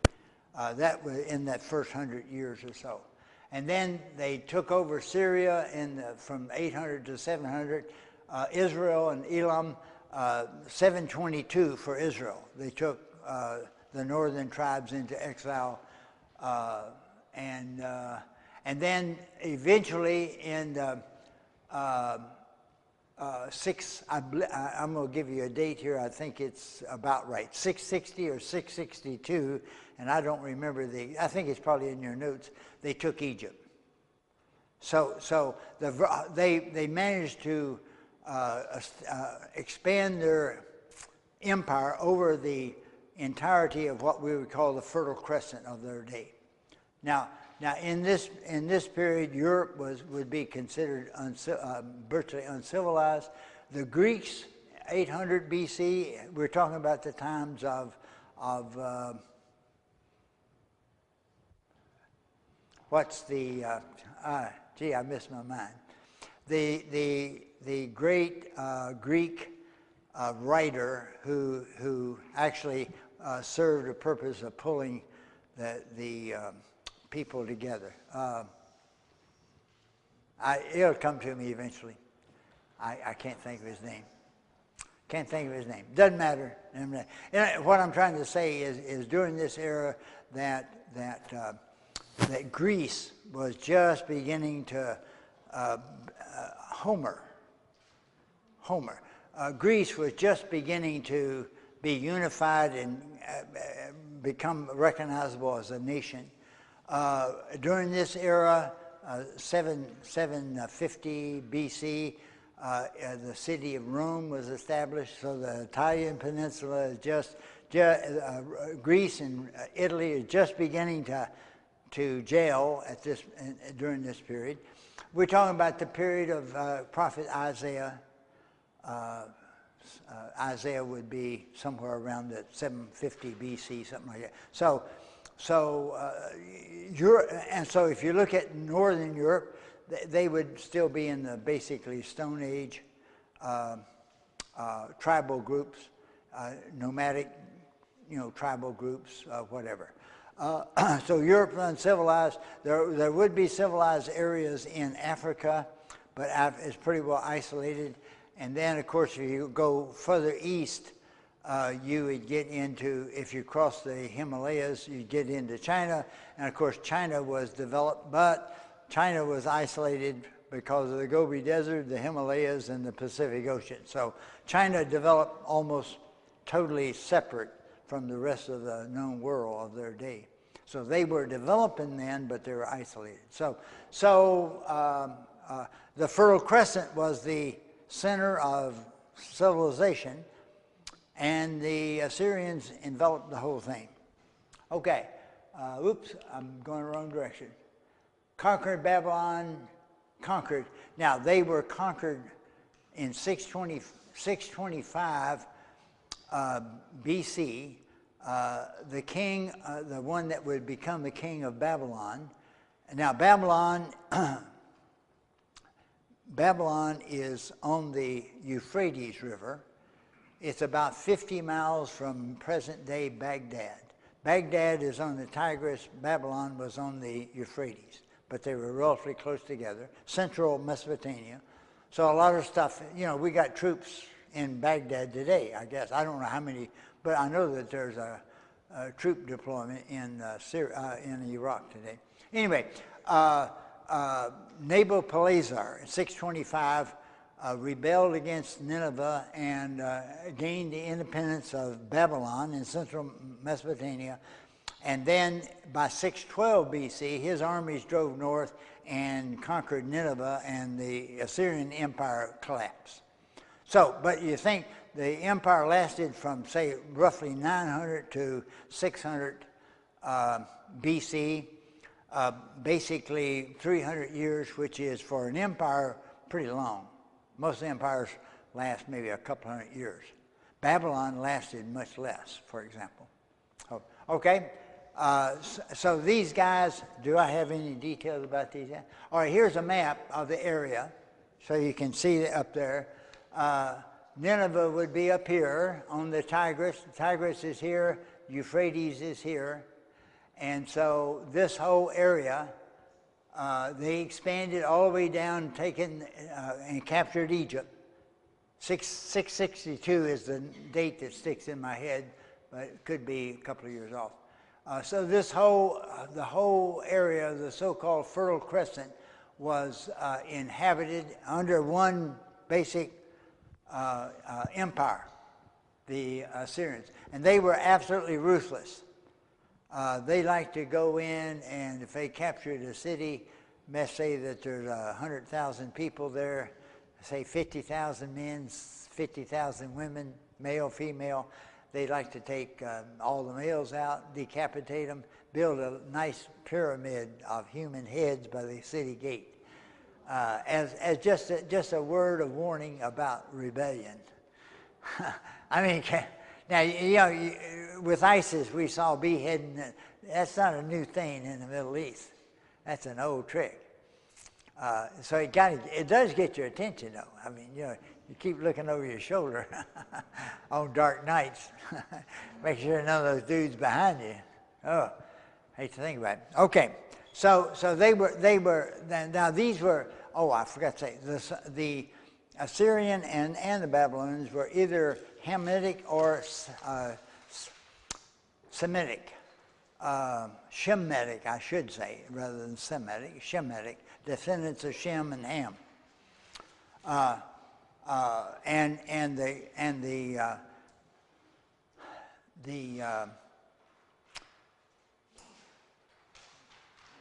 That was in that first 100 years or so. And then they took over Syria from 800 to 700. Israel and Elam, 722 for Israel. They took the northern tribes into exile. And then eventually in I'm going to give you a date here. I think it's about right, 660 or 662, and I don't remember I think it's probably in your notes. They took Egypt. So they managed to expand their empire over the entirety of what we would call the Fertile Crescent of their day. Now in this period, Europe would be considered virtually uncivilized. The Greeks, 800 BC. We're talking about the times of what's the gee, I missed my mind. The great Greek writer who actually served the purpose of pulling the people together. It'll come to me eventually. I can't think of his name. Can't think of his name. Doesn't matter. And what I'm trying to say is during this era that Greece was just beginning to Homer. Greece was just beginning to be unified and become recognizable as a nation. During this era, 750 BC, the city of Rome was established. So the Italian peninsula is just Greece and Italy is just beginning to gel at during this period. We're talking about the period of prophet Isaiah. Isaiah would be somewhere around the 750 BC, something like that. So if you look at Northern Europe, they would still be in the basically Stone Age tribal groups, nomadic, tribal groups, whatever. So Europe uncivilized. There would be civilized areas in Africa, but it's pretty well isolated. And then, of course, if you go further east, you would get into, if you cross the Himalayas, you'd get into China. And, of course, China was developed, but China was isolated because of the Gobi Desert, the Himalayas, and the Pacific Ocean. So China developed almost totally separate from the rest of the known world of their day. So they were developing then, but they were isolated. So the Fertile Crescent was the center of civilization, and the Assyrians enveloped the whole thing. Okay, oops, I'm going the wrong direction. Conquered Babylon, conquered. Now, they were conquered in 625 BC. The king, the one that would become the king of Babylon. Now, Babylon is on the Euphrates River. It's about 50 miles from present-day Baghdad. Baghdad is on the Tigris. Babylon was on the Euphrates, but they were relatively close together. Central Mesopotamia. So a lot of stuff, we got troops in Baghdad today, I guess. I don't know how many, but I know that there's a troop deployment in Iraq today. Anyway, Nabopolassar in 625 rebelled against Nineveh and gained the independence of Babylon in central Mesopotamia. And then by 612 BC, his armies drove north and conquered Nineveh, and the Assyrian Empire collapsed. So, but you think the empire lasted from, say, roughly 900 to 600 BC, basically 300 years, which is for an empire pretty long. Most empires last maybe a couple hundred years. Babylon lasted much less, for example. Okay, so these guys, do I have any details about these guys? All right, here's a map of the area, so you can see it up there. Nineveh would be up here on the Tigris. The Tigris is here, Euphrates is here. And so this whole area, they expanded all the way down, taken and captured Egypt. 662 is the date that sticks in my head, but it could be a couple of years off. So the whole area of the so-called Fertile Crescent was inhabited under one basic empire, the Assyrians. And they were absolutely ruthless. They like to go in, and if they captured a city, let's say that there's 100,000 people there, say 50,000 men, 50,000 women, male, female, they like to take all the males out, decapitate them, build a nice pyramid of human heads by the city gate, as just a word of warning about rebellion. I mean, now, you know, with ISIS, we saw beheading. That's not a new thing in the Middle East. That's an old trick. So it does get your attention, though. I mean, you know, you keep looking over your shoulder on dark nights. Make sure none of those dudes behind you. Oh, hate to think about it. Okay, so they were. Now these were. Oh, I forgot to say the Assyrian and the Babylonians were either Hamitic or Semitic. Shemitic, I should say, rather than Semitic. Shemitic, descendants of Shem and Ham. The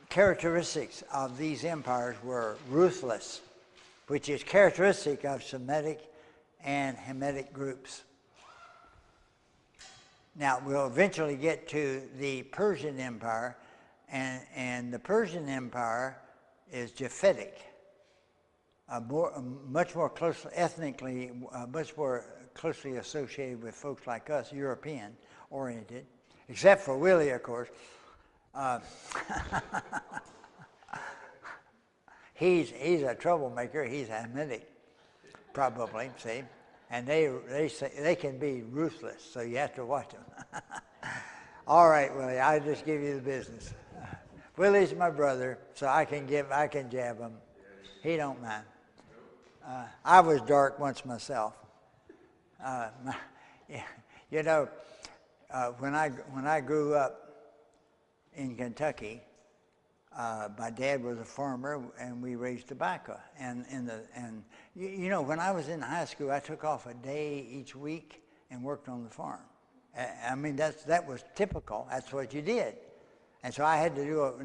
characteristics of these empires were ruthless, which is characteristic of Semitic and Hamitic groups. Now, we'll eventually get to the Persian Empire, and the Persian Empire is Japhetic, much more closely, ethnically, much more closely associated with folks like us, European-oriented, except for Willie, of course. He's a troublemaker. He's Hamitic, probably, see? And they can be ruthless, so you have to watch them. All right, Willie, I just give you the business. Willie's my brother, so I can jab him. He don't mind. I was dark once myself. You know, when I grew up in Kentucky, my dad was a farmer, and we raised tobacco. And you know, when I was in high school, I took off a day each week and worked on the farm. I mean, that was typical. That's what you did. And so I had to do it.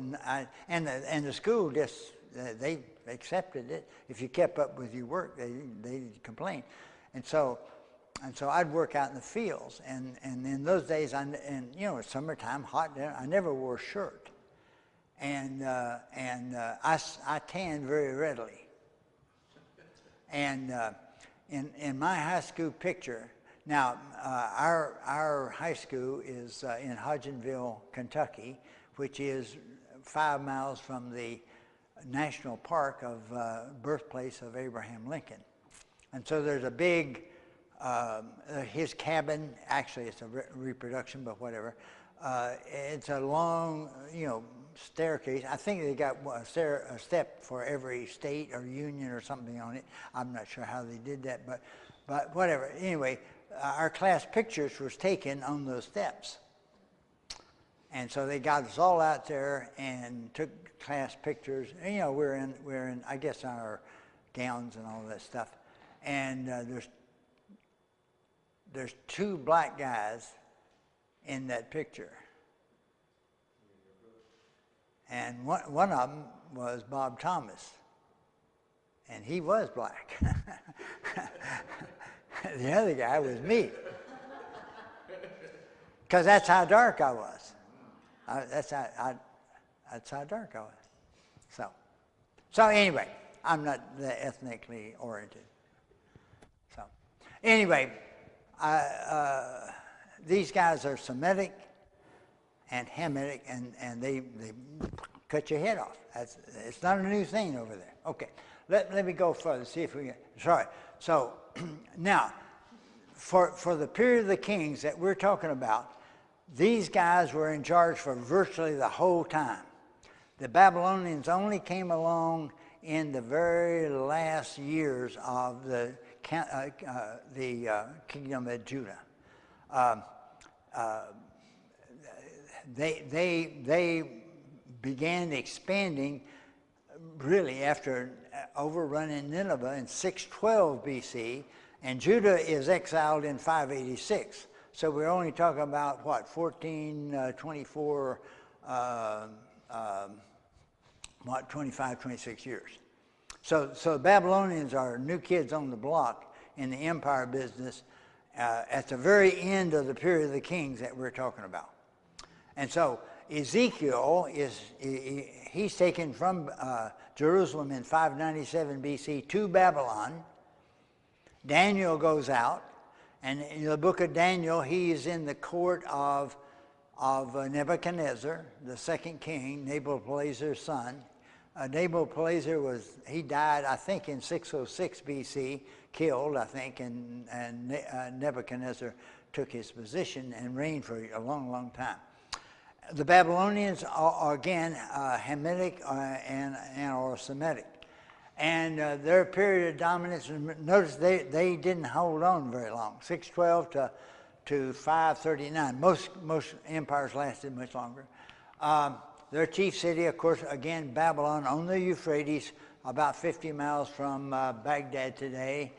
And the school just they accepted it. If you kept up with your work, they didn't complain. And so I'd work out in the fields. And in those days, you know, it's summertime, hot. I never wore a shirt. And I tanned very readily. And in my high school picture, now our high school is in Hodgenville, Kentucky, which is 5 miles from the national park of birthplace of Abraham Lincoln. And so there's a big, his cabin, actually it's a reproduction, but whatever. It's a long, you know, staircase. I think they got a step for every state or union or something on it. I'm not sure how they did that, but whatever. Anyway, our class pictures was taken on those steps. And so they got us all out there and took class pictures. And, you know, we're in I guess our gowns and all that stuff. And there's 2 black guys in that picture. And one of them was Bob Thomas, and he was black. The other guy was me, because that's how dark I was. That's how dark I was. So anyway, I'm not ethnically oriented. So anyway, these guys are Semitic and Hamitic, and they cut your head off. It's not a new thing over there. Okay, let me go further, see if we get, sorry. So now, for the period of the kings that we're talking about, these guys were in charge for virtually the whole time. The Babylonians only came along in the very last years of the kingdom of Judah. They began expanding really after overrunning Nineveh in 612 BC, and Judah is exiled in 586. So we're only talking about, what, 1424, 25, 26 years. So the Babylonians are new kids on the block in the empire business, at the very end of the period of the kings that we're talking about. And so Ezekiel he's taken from Jerusalem in 597 BC to Babylon. Daniel goes out, and in the book of Daniel, he is in the court of Nebuchadnezzar, the second king, Nabopolassar's son. Nabopolassar he died, I think, in 606 BC, killed, I think, and Nebuchadnezzar took his position and reigned for a long, long time. The Babylonians are again Hamitic or Semitic. And their period of dominance, notice they didn't hold on very long, 612 to 539. Most empires lasted much longer. Their chief city, of course, again, Babylon on the Euphrates, about 50 miles from Baghdad today.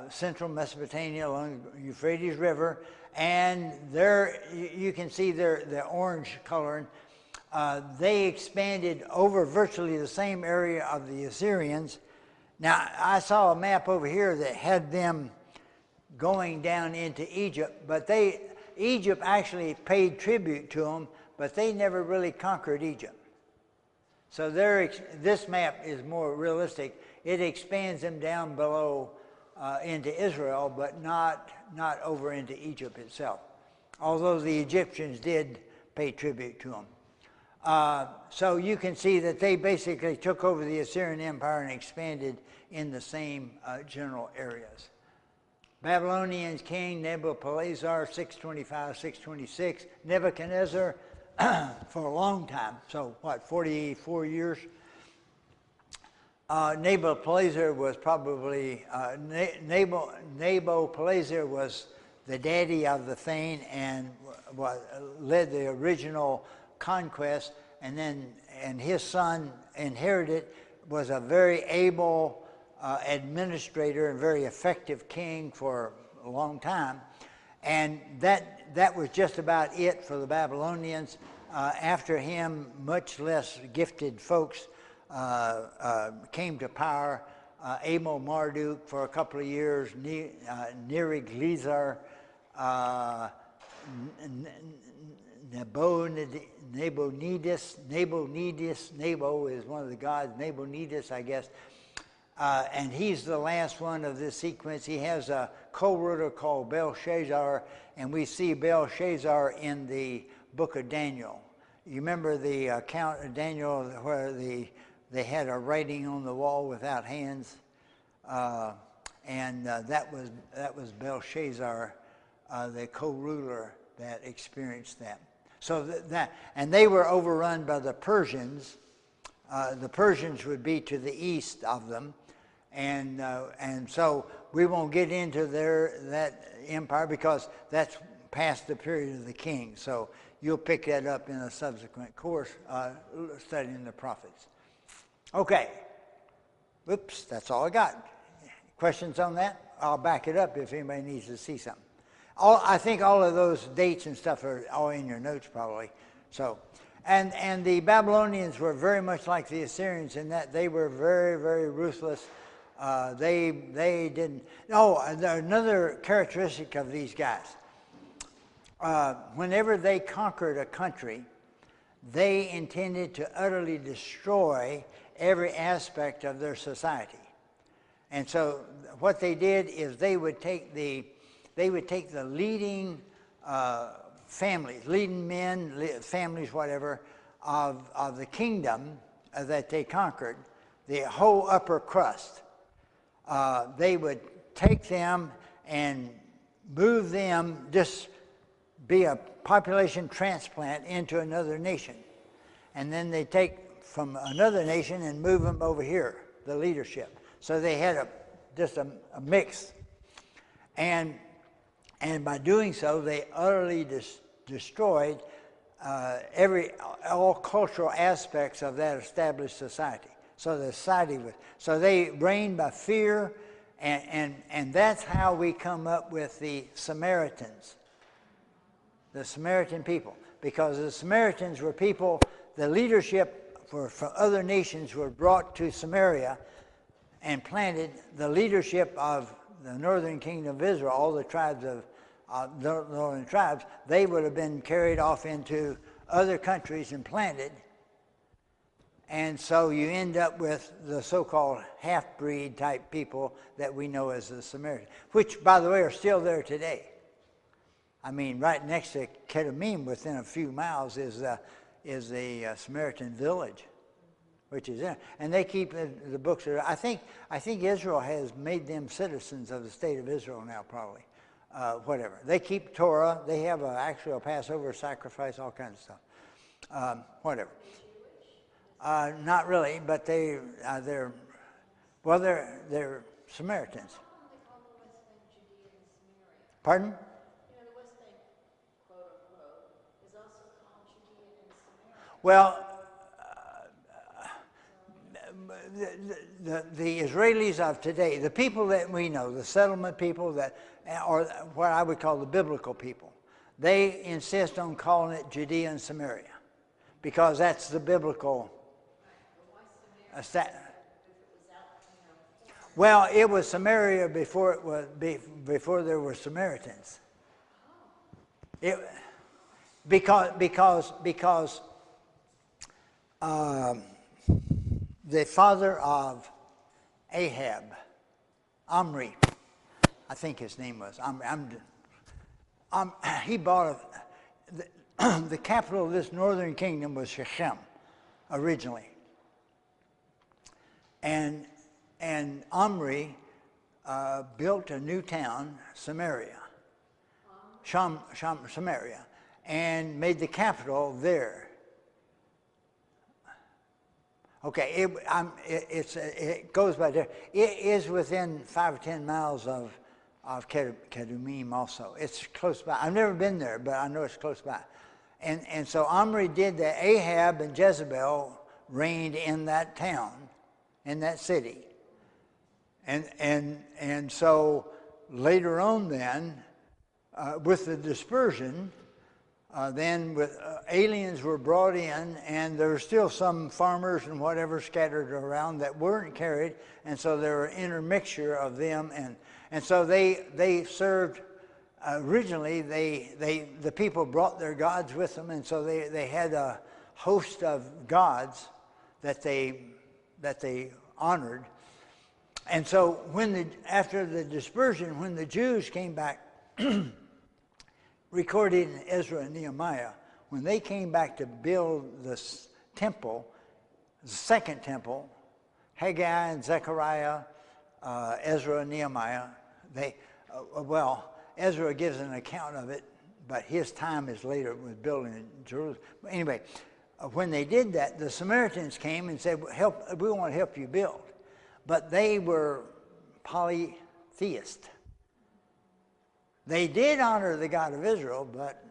Central Mesopotamia along the Euphrates River. And there you can see the orange coloring. They expanded over virtually the same area of the Assyrians. Now, I saw a map over here that had them going down into Egypt, but Egypt actually paid tribute to them, but they never really conquered Egypt. So this map is more realistic. It expands them down below into Israel, but not over into Egypt itself, although the Egyptians did pay tribute to them. So you can see that they basically took over the Assyrian Empire and expanded in the same general areas. Babylonians king Nabopolassar, 625, 626. Nebuchadnezzar for a long time, so 44 years. Nabopolassar was probably, Nabopolassar was the daddy of the Thane and led the original conquest, and his son inherited, was a very able administrator and very effective king for a long time. And that was just about it for the Babylonians. After him, much less gifted folks came to power. Amo Marduk for a couple of years, Neriglissar, Nebo is one of the gods, Nabonidus, I guess. And he's the last one of this sequence. He has a co-ruler called Belshazzar, and we see Belshazzar in the book of Daniel. You remember the account of Daniel where they had a writing on the wall without hands, and that was Belshazzar, the co-ruler that experienced that. So and they were overrun by the Persians. The Persians would be to the east of them, and so we won't get into that empire because that's past the period of the king. So you'll pick that up in a subsequent course studying the prophets. Okay. Oops, that's all I got. Questions on that? I'll back it up if anybody needs to see something. I think all of those dates and stuff are all in your notes probably. So, and the Babylonians were very much like the Assyrians in that they were very, very ruthless. They didn't. Another characteristic of these guys. Whenever they conquered a country, they intended to utterly destroy every aspect of their society. And so what they did is they would take the leading families, leading men, families, whatever, of the kingdom that they conquered, the whole upper crust. They would take them and move them, just be a population transplant into another nation. And then they take from another nation and move them over here, the leadership. So they had just a mix. And by doing so, they utterly destroyed all cultural aspects of that established society. So the society so they reigned by fear, and that's how we come up with the Samaritans, the Samaritan people, because the Samaritans were people. The leadership for other nations were brought to Samaria and planted. The leadership of the northern kingdom of Israel, all the tribes of the northern tribes, they would have been carried off into other countries and planted. And so you end up with the so-called half-breed type people that we know as the Samaritans, which, by the way, are still there today. I mean, right next to Kedemim, within a few miles, is the Samaritan village, which is there. And they keep the books. I think Israel has made them citizens of the state of Israel now, probably. Whatever. They keep Torah. They have actually a Passover sacrifice, all kinds of stuff. Whatever. Not really, but they're Samaritans. Pardon? You know, the West Bank, quote unquote, is also called Judea and Samaria. Well, the Israelis of today, the people that we know, the settlement people that, or what I would call the biblical people, they insist on calling it Judea and Samaria because that's the biblical. Well, it was Samaria before there were Samaritans. Because the father of Ahab, Omri, I think his name was he bought the capital of this northern kingdom was Shechem originally. And Omri built a new town, Samaria, Samaria, and made the capital there. Okay, it goes by there. It is within 5 or 10 miles of Kedemim also. It's close by. I've never been there, but I know it's close by. And so Omri did that. Ahab and Jezebel reigned in that town, in that city. And so later on then, with the dispersion, then with aliens were brought in, and there were still some farmers and whatever scattered around that weren't carried, and so there were intermixture of them, and so they served. Originally, the people brought their gods with them, and so they had a host of gods that they honored. And so after the dispersion, when the Jews came back, recorded in Ezra and Nehemiah, when they came back to build this temple, the second temple, Haggai and Zechariah, Ezra and Nehemiah, Ezra gives an account of it, but his time is later with building in Jerusalem. But anyway, when they did that, the Samaritans came and said, we want to help you build. But they were polytheist. They did honor the God of Israel, but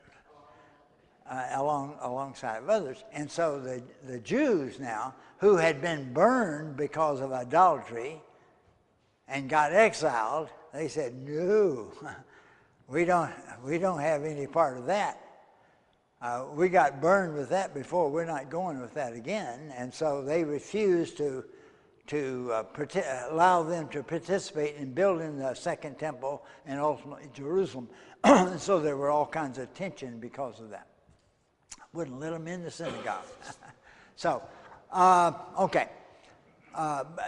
alongside of others. And so the Jews now, who had been burned because of idolatry and got exiled, they said, no, we don't have any part of that. We got burned with that before. We're not going with that again. And so they refused to allow them to participate in building the second temple and ultimately Jerusalem. And so there were all kinds of tension because of that. Wouldn't let them in the synagogue. So, okay.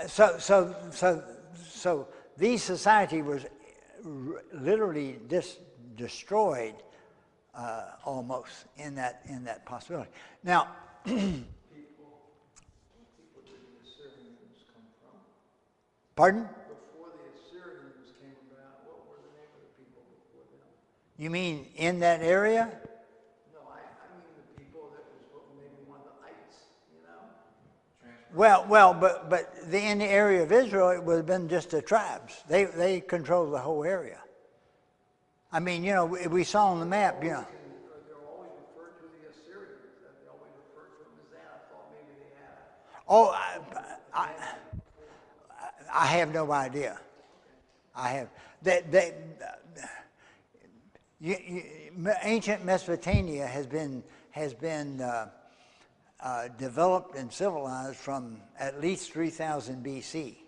So these society was literally destroyed almost in that possibility. Now. Pardon? Before the Assyrians came about, what were the name of the people before them? You mean in that area? No, I mean the people that was maybe one of the ites, you know? Well, but in the area of Israel, it would have been just the tribes. They controlled the whole area. I mean, you know, we saw on the map, you know. They're always referred to the Assyrians. They always referred to them as that. I thought maybe they had. Oh, I have no idea. Ancient Mesopotamia has been developed and civilized from at least 3000 BC.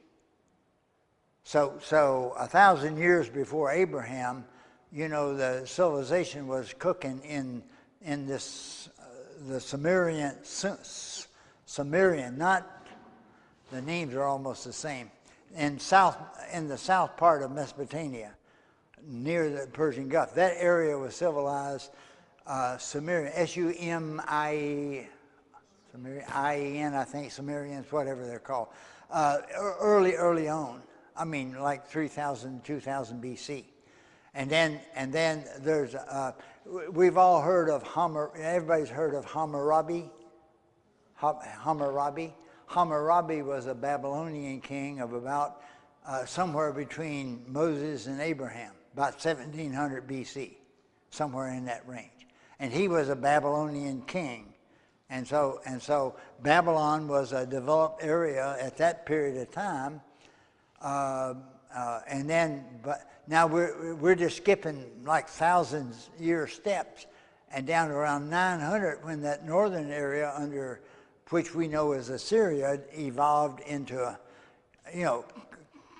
So 1,000 years before Abraham, you know, the civilization was cooking in this the Sumerian, not the names are almost the same. In the south part of Mesopotamia, near the Persian Gulf, that area was civilized. Sumerian, S-U-M-I-E, I-E-N, I think, Sumerians, whatever they're called. Early on. I mean, like 3,000, 2,000 BC. And then there's, we've all heard of everybody's heard of Hammurabi. Hammurabi was a Babylonian king of about somewhere between Moses and Abraham, about 1700 BC, somewhere in that range. And he was a Babylonian king. And so Babylon was a developed area at that period of time. But now we're just skipping like thousands-year steps, and down to around 900 when that northern area, under which we know as Assyria, evolved into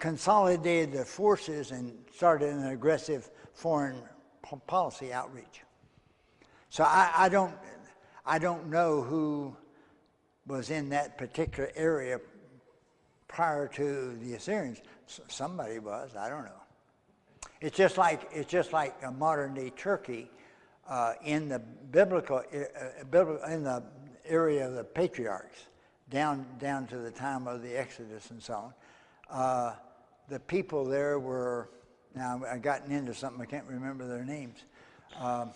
consolidated their forces and started an aggressive foreign policy outreach. So I don't know who was in that particular area prior to the Assyrians. Somebody was, I don't know. It's just like a modern day Turkey in the biblical in the area of the patriarchs, down to the time of the Exodus and so on. The people there were, now I've gotten into something, I can't remember their names. I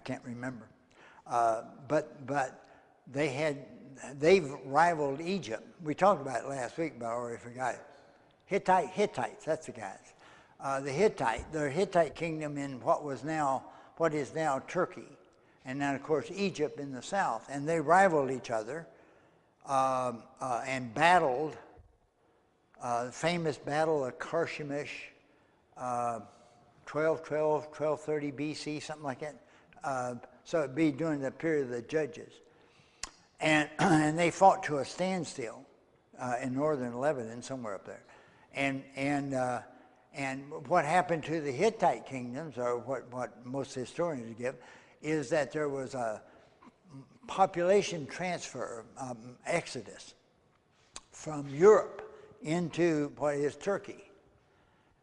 can't remember. But they've rivaled Egypt. We talked about it last week, but I already forgot it. Hittites, that's the guys. The Hittite kingdom in what is now Turkey, and then of course Egypt in the south, and they rivaled each other and battled. The famous battle of Carchemish, 1230 BC, something like that. So it'd be during the period of the judges, and they fought to a standstill in northern Lebanon, somewhere up there. And what happened to the Hittite kingdoms, or what most historians give, is that there was a population transfer, exodus, from Europe into what is Turkey.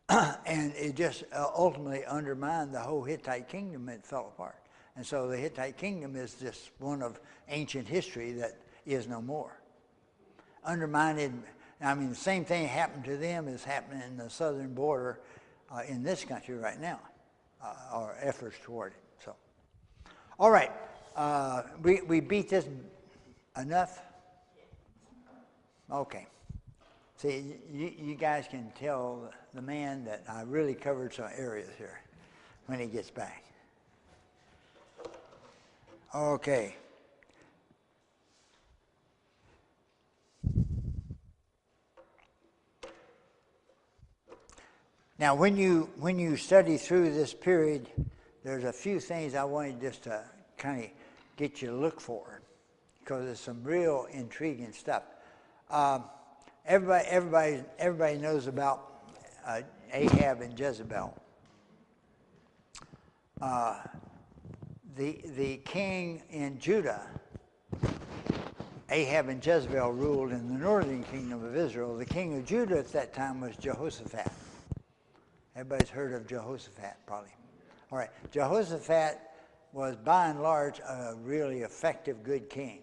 And it just ultimately undermined the whole Hittite kingdom. It fell apart. And so the Hittite kingdom is just one of ancient history that is no more. Undermined. I mean, the same thing happened to them is happening in the southern border in this country right now, our efforts toward it. So, all right, we beat this enough? Okay. See, you guys can tell the man that I really covered some areas here when he gets back. Okay. Now, when you study through this period, there's a few things I wanted just to kind of get you to look for, because there's some real intriguing stuff. Everybody knows about Ahab and Jezebel. The king in Judah, Ahab and Jezebel ruled in the northern kingdom of Israel. The king of Judah at that time was Jehoshaphat. Everybody's heard of Jehoshaphat, probably. All right, Jehoshaphat was by and large a really effective, good king.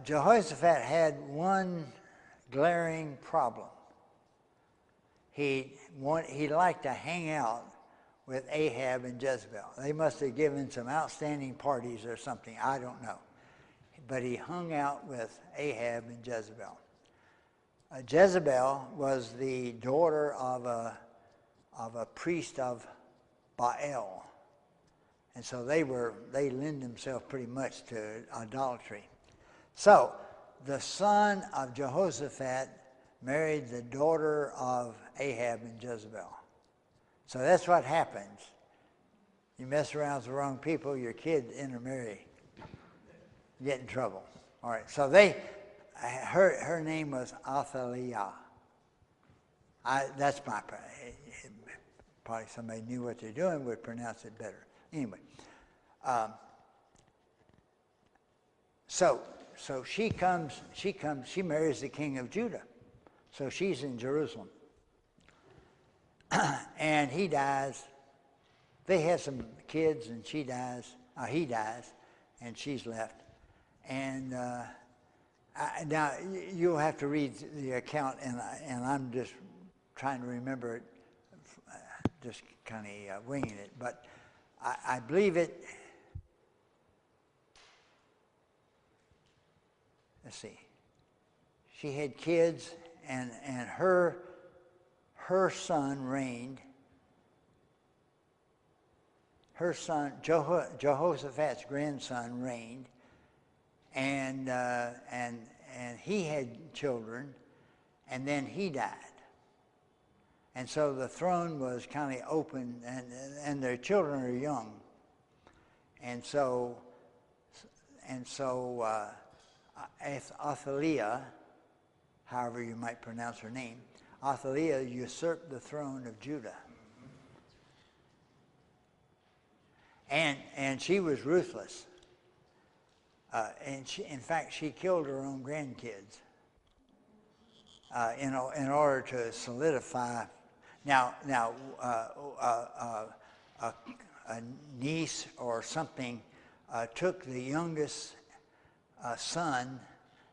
Jehoshaphat had one glaring problem. He liked to hang out with Ahab and Jezebel. They must have given some outstanding parties or something, I don't know. But he hung out with Ahab and Jezebel. Jezebel was the daughter of a priest of Baal. And so they lend themselves pretty much to idolatry. So the son of Jehoshaphat married the daughter of Ahab and Jezebel. So that's what happens. You mess around with the wrong people, your kids intermarry. You get in trouble. All right. So her name was Athaliah. That's my, probably somebody knew what they're doing would pronounce it better. Anyway, so she marries the king of Judah. So she's in Jerusalem. And he dies. They have some kids, and he dies, and she's left. And now you'll have to read the account, and I'm just trying to remember it, just kind of winging it. But I believe it. Let's see. She had kids, and her son reigned. Her son, Jehoshaphat's grandson, reigned, and he had children, and then he died. And so the throne was kind of open, and their children are young. And so Athaliah, however you might pronounce her name, Athaliah usurped the throne of Judah. And she was ruthless. And in fact, she killed her own grandkids in order to solidify. Now, a niece or something took the youngest son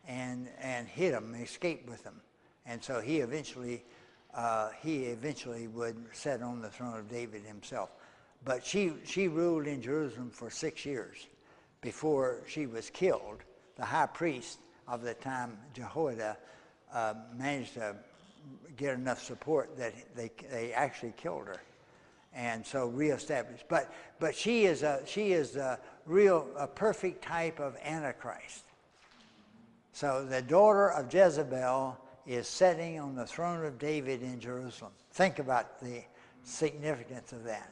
and hid him, escaped with him, and so he eventually would sit on the throne of David himself. But she ruled in Jerusalem for 6 years before she was killed. The high priest of the time, Jehoiada, managed to get enough support that they actually killed her, and so reestablished. But she is a perfect type of Antichrist. So the daughter of Jezebel is sitting on the throne of David in Jerusalem. Think about the significance of that.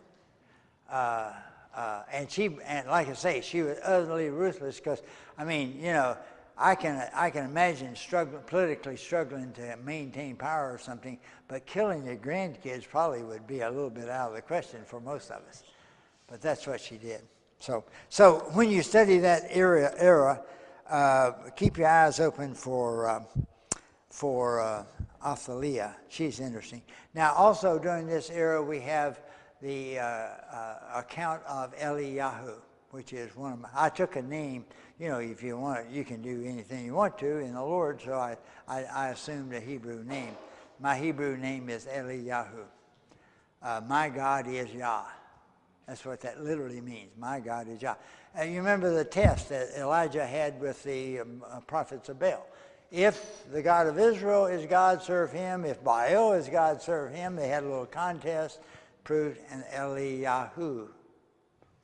And like I say, she was utterly ruthless because, I mean, I can imagine politically struggling to maintain power or something, but killing your grandkids probably would be a little bit out of the question for most of us. But that's what she did. So when you study that era, keep your eyes open for Athaliah. She's interesting. Now, also during this era, we have the account of Eliyahu, which is one of my. I took a name. If you want, you can do anything you want to in the Lord. So I assumed a Hebrew name. My Hebrew name is Eliyahu. My God is Yah. That's what that literally means. My God is Yah. You remember the test that Elijah had with the prophets of Baal. If the God of Israel is God, serve him. If Baal is God, serve him. They had a little contest. Proved an Eliyahu.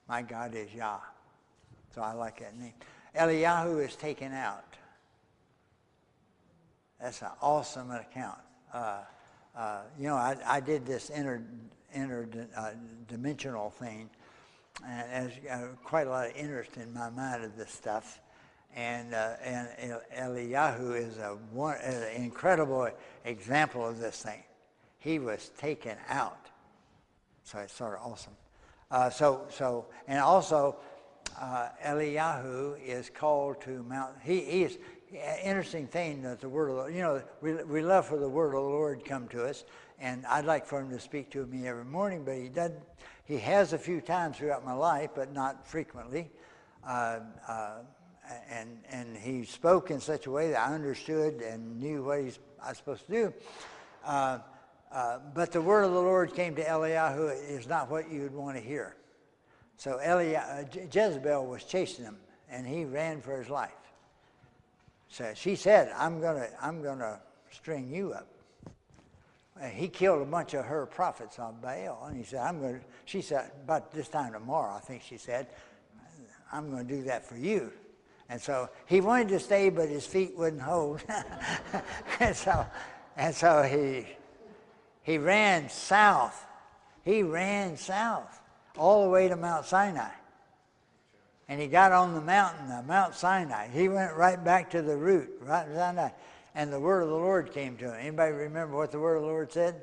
My God is Yah. So I like that name. Eliyahu is taken out. That's an awesome account. I did this interdimensional thing, and there's quite a lot of interest in my mind of this stuff. And Eliyahu is an incredible example of this thing. He was taken out. So it's sort of awesome. And also Eliyahu is called to Mount. He is interesting thing that the word of the, we love for the word of the Lord come to us, and I'd like for him to speak to me every morning, but he doesn't. He has a few times throughout my life, but not frequently. And he spoke in such a way that I understood and knew what I was supposed to do. But the word of the Lord came to Eliyahu is not what you'd want to hear. So Jezebel was chasing him, and he ran for his life. So she said, "I'm gonna string you up." He killed a bunch of her prophets of Baal, and he said, She said, "About this time tomorrow," I think she said, "I'm going to do that for you." And so he wanted to stay, but his feet wouldn't hold, and so he ran south. He ran south all the way to Mount Sinai. and he got on the mountain, Mount Sinai. He went right back to the root, right to Sinai, and the word of the Lord came to him. Anybody remember what the word of the Lord said?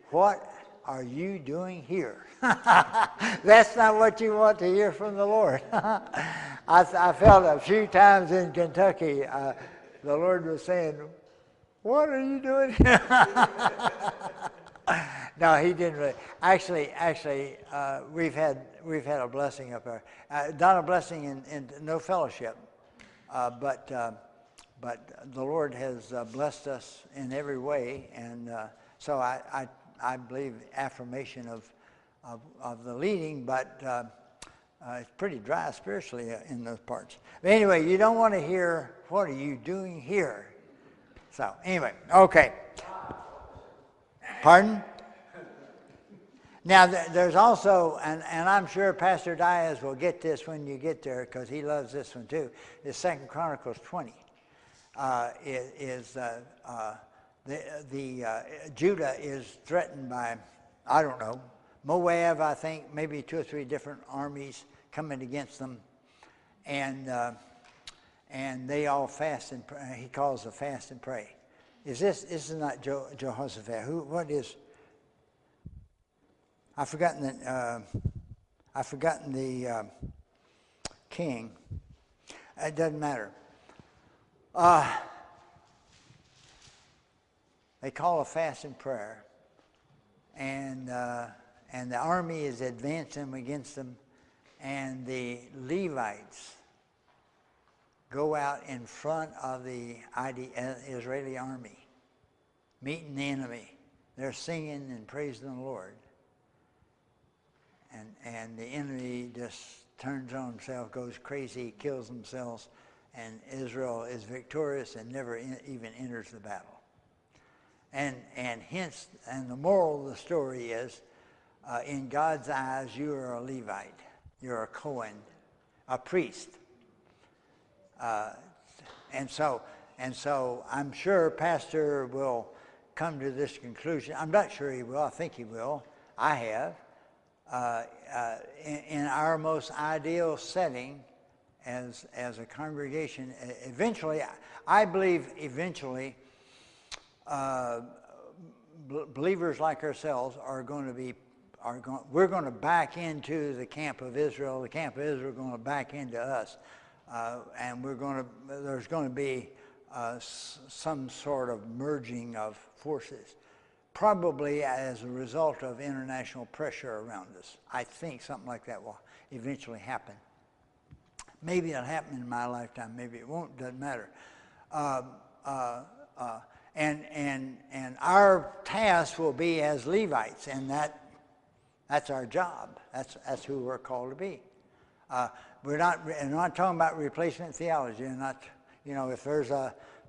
What are you doing here? That's not what you want to hear from the Lord. I felt a few times in Kentucky, the Lord was saying, what are you doing here? No, he didn't really. Actually, we've had a blessing up there. Not a blessing in no fellowship, but the Lord has blessed us in every way, and so I believe affirmation of the leading, but it's pretty dry spiritually in those parts. But anyway, you don't want to hear, what are you doing here? So anyway, okay. Pardon? Now, there's also, and I'm sure Pastor Diaz will get this when you get there, because he loves this one too, is 2 Chronicles 20. Judah is threatened by, I don't know, Moab, I think, maybe 2 or 3 different armies coming against them, and they all fast and pray. He calls a fast and pray. This is not Jehoshaphat. What is? I've forgotten the king. It doesn't matter. They call a fast and prayer, and the army is advancing against them, and the Levites go out in front of the Israeli army, meeting the enemy. They're singing and praising the Lord. And the enemy just turns on himself, goes crazy, kills themselves, and Israel is victorious and never even enters the battle. And hence, and the moral of the story is, in God's eyes, you are a Levite, you're a Cohen, a priest. And so I'm sure Pastor will come to this conclusion. I'm not sure he will. I think he will. I have. In our most ideal setting as a congregation, eventually, I believe eventually, believers like ourselves we're going to back into the camp of Israel. The camp of Israel is going to back into us, and there's going to be some sort of merging of forces, probably as a result of international pressure around us. I think something like that will eventually happen. Maybe it'll happen in my lifetime. Maybe it won't. Doesn't matter. And our task will be as Levites, and that's our job. That's who we're called to be. We're not talking about replacement theology. And not, if there's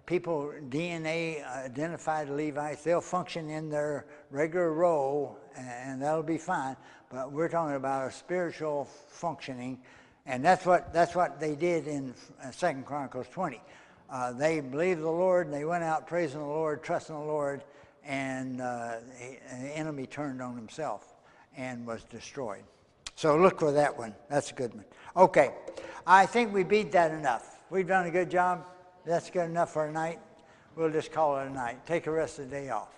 people DNA identified Levites, they'll function in their regular role, and that'll be fine. But we're talking about a spiritual functioning, and that's what they did in 2 Chronicles 20. They believed the Lord, and they went out praising the Lord, trusting the Lord, and the enemy turned on himself and was destroyed. So look for that one. That's a good one. Okay, I think we beat that enough. We've done a good job. That's good enough for a night. We'll just call it a night. Take the rest of the day off.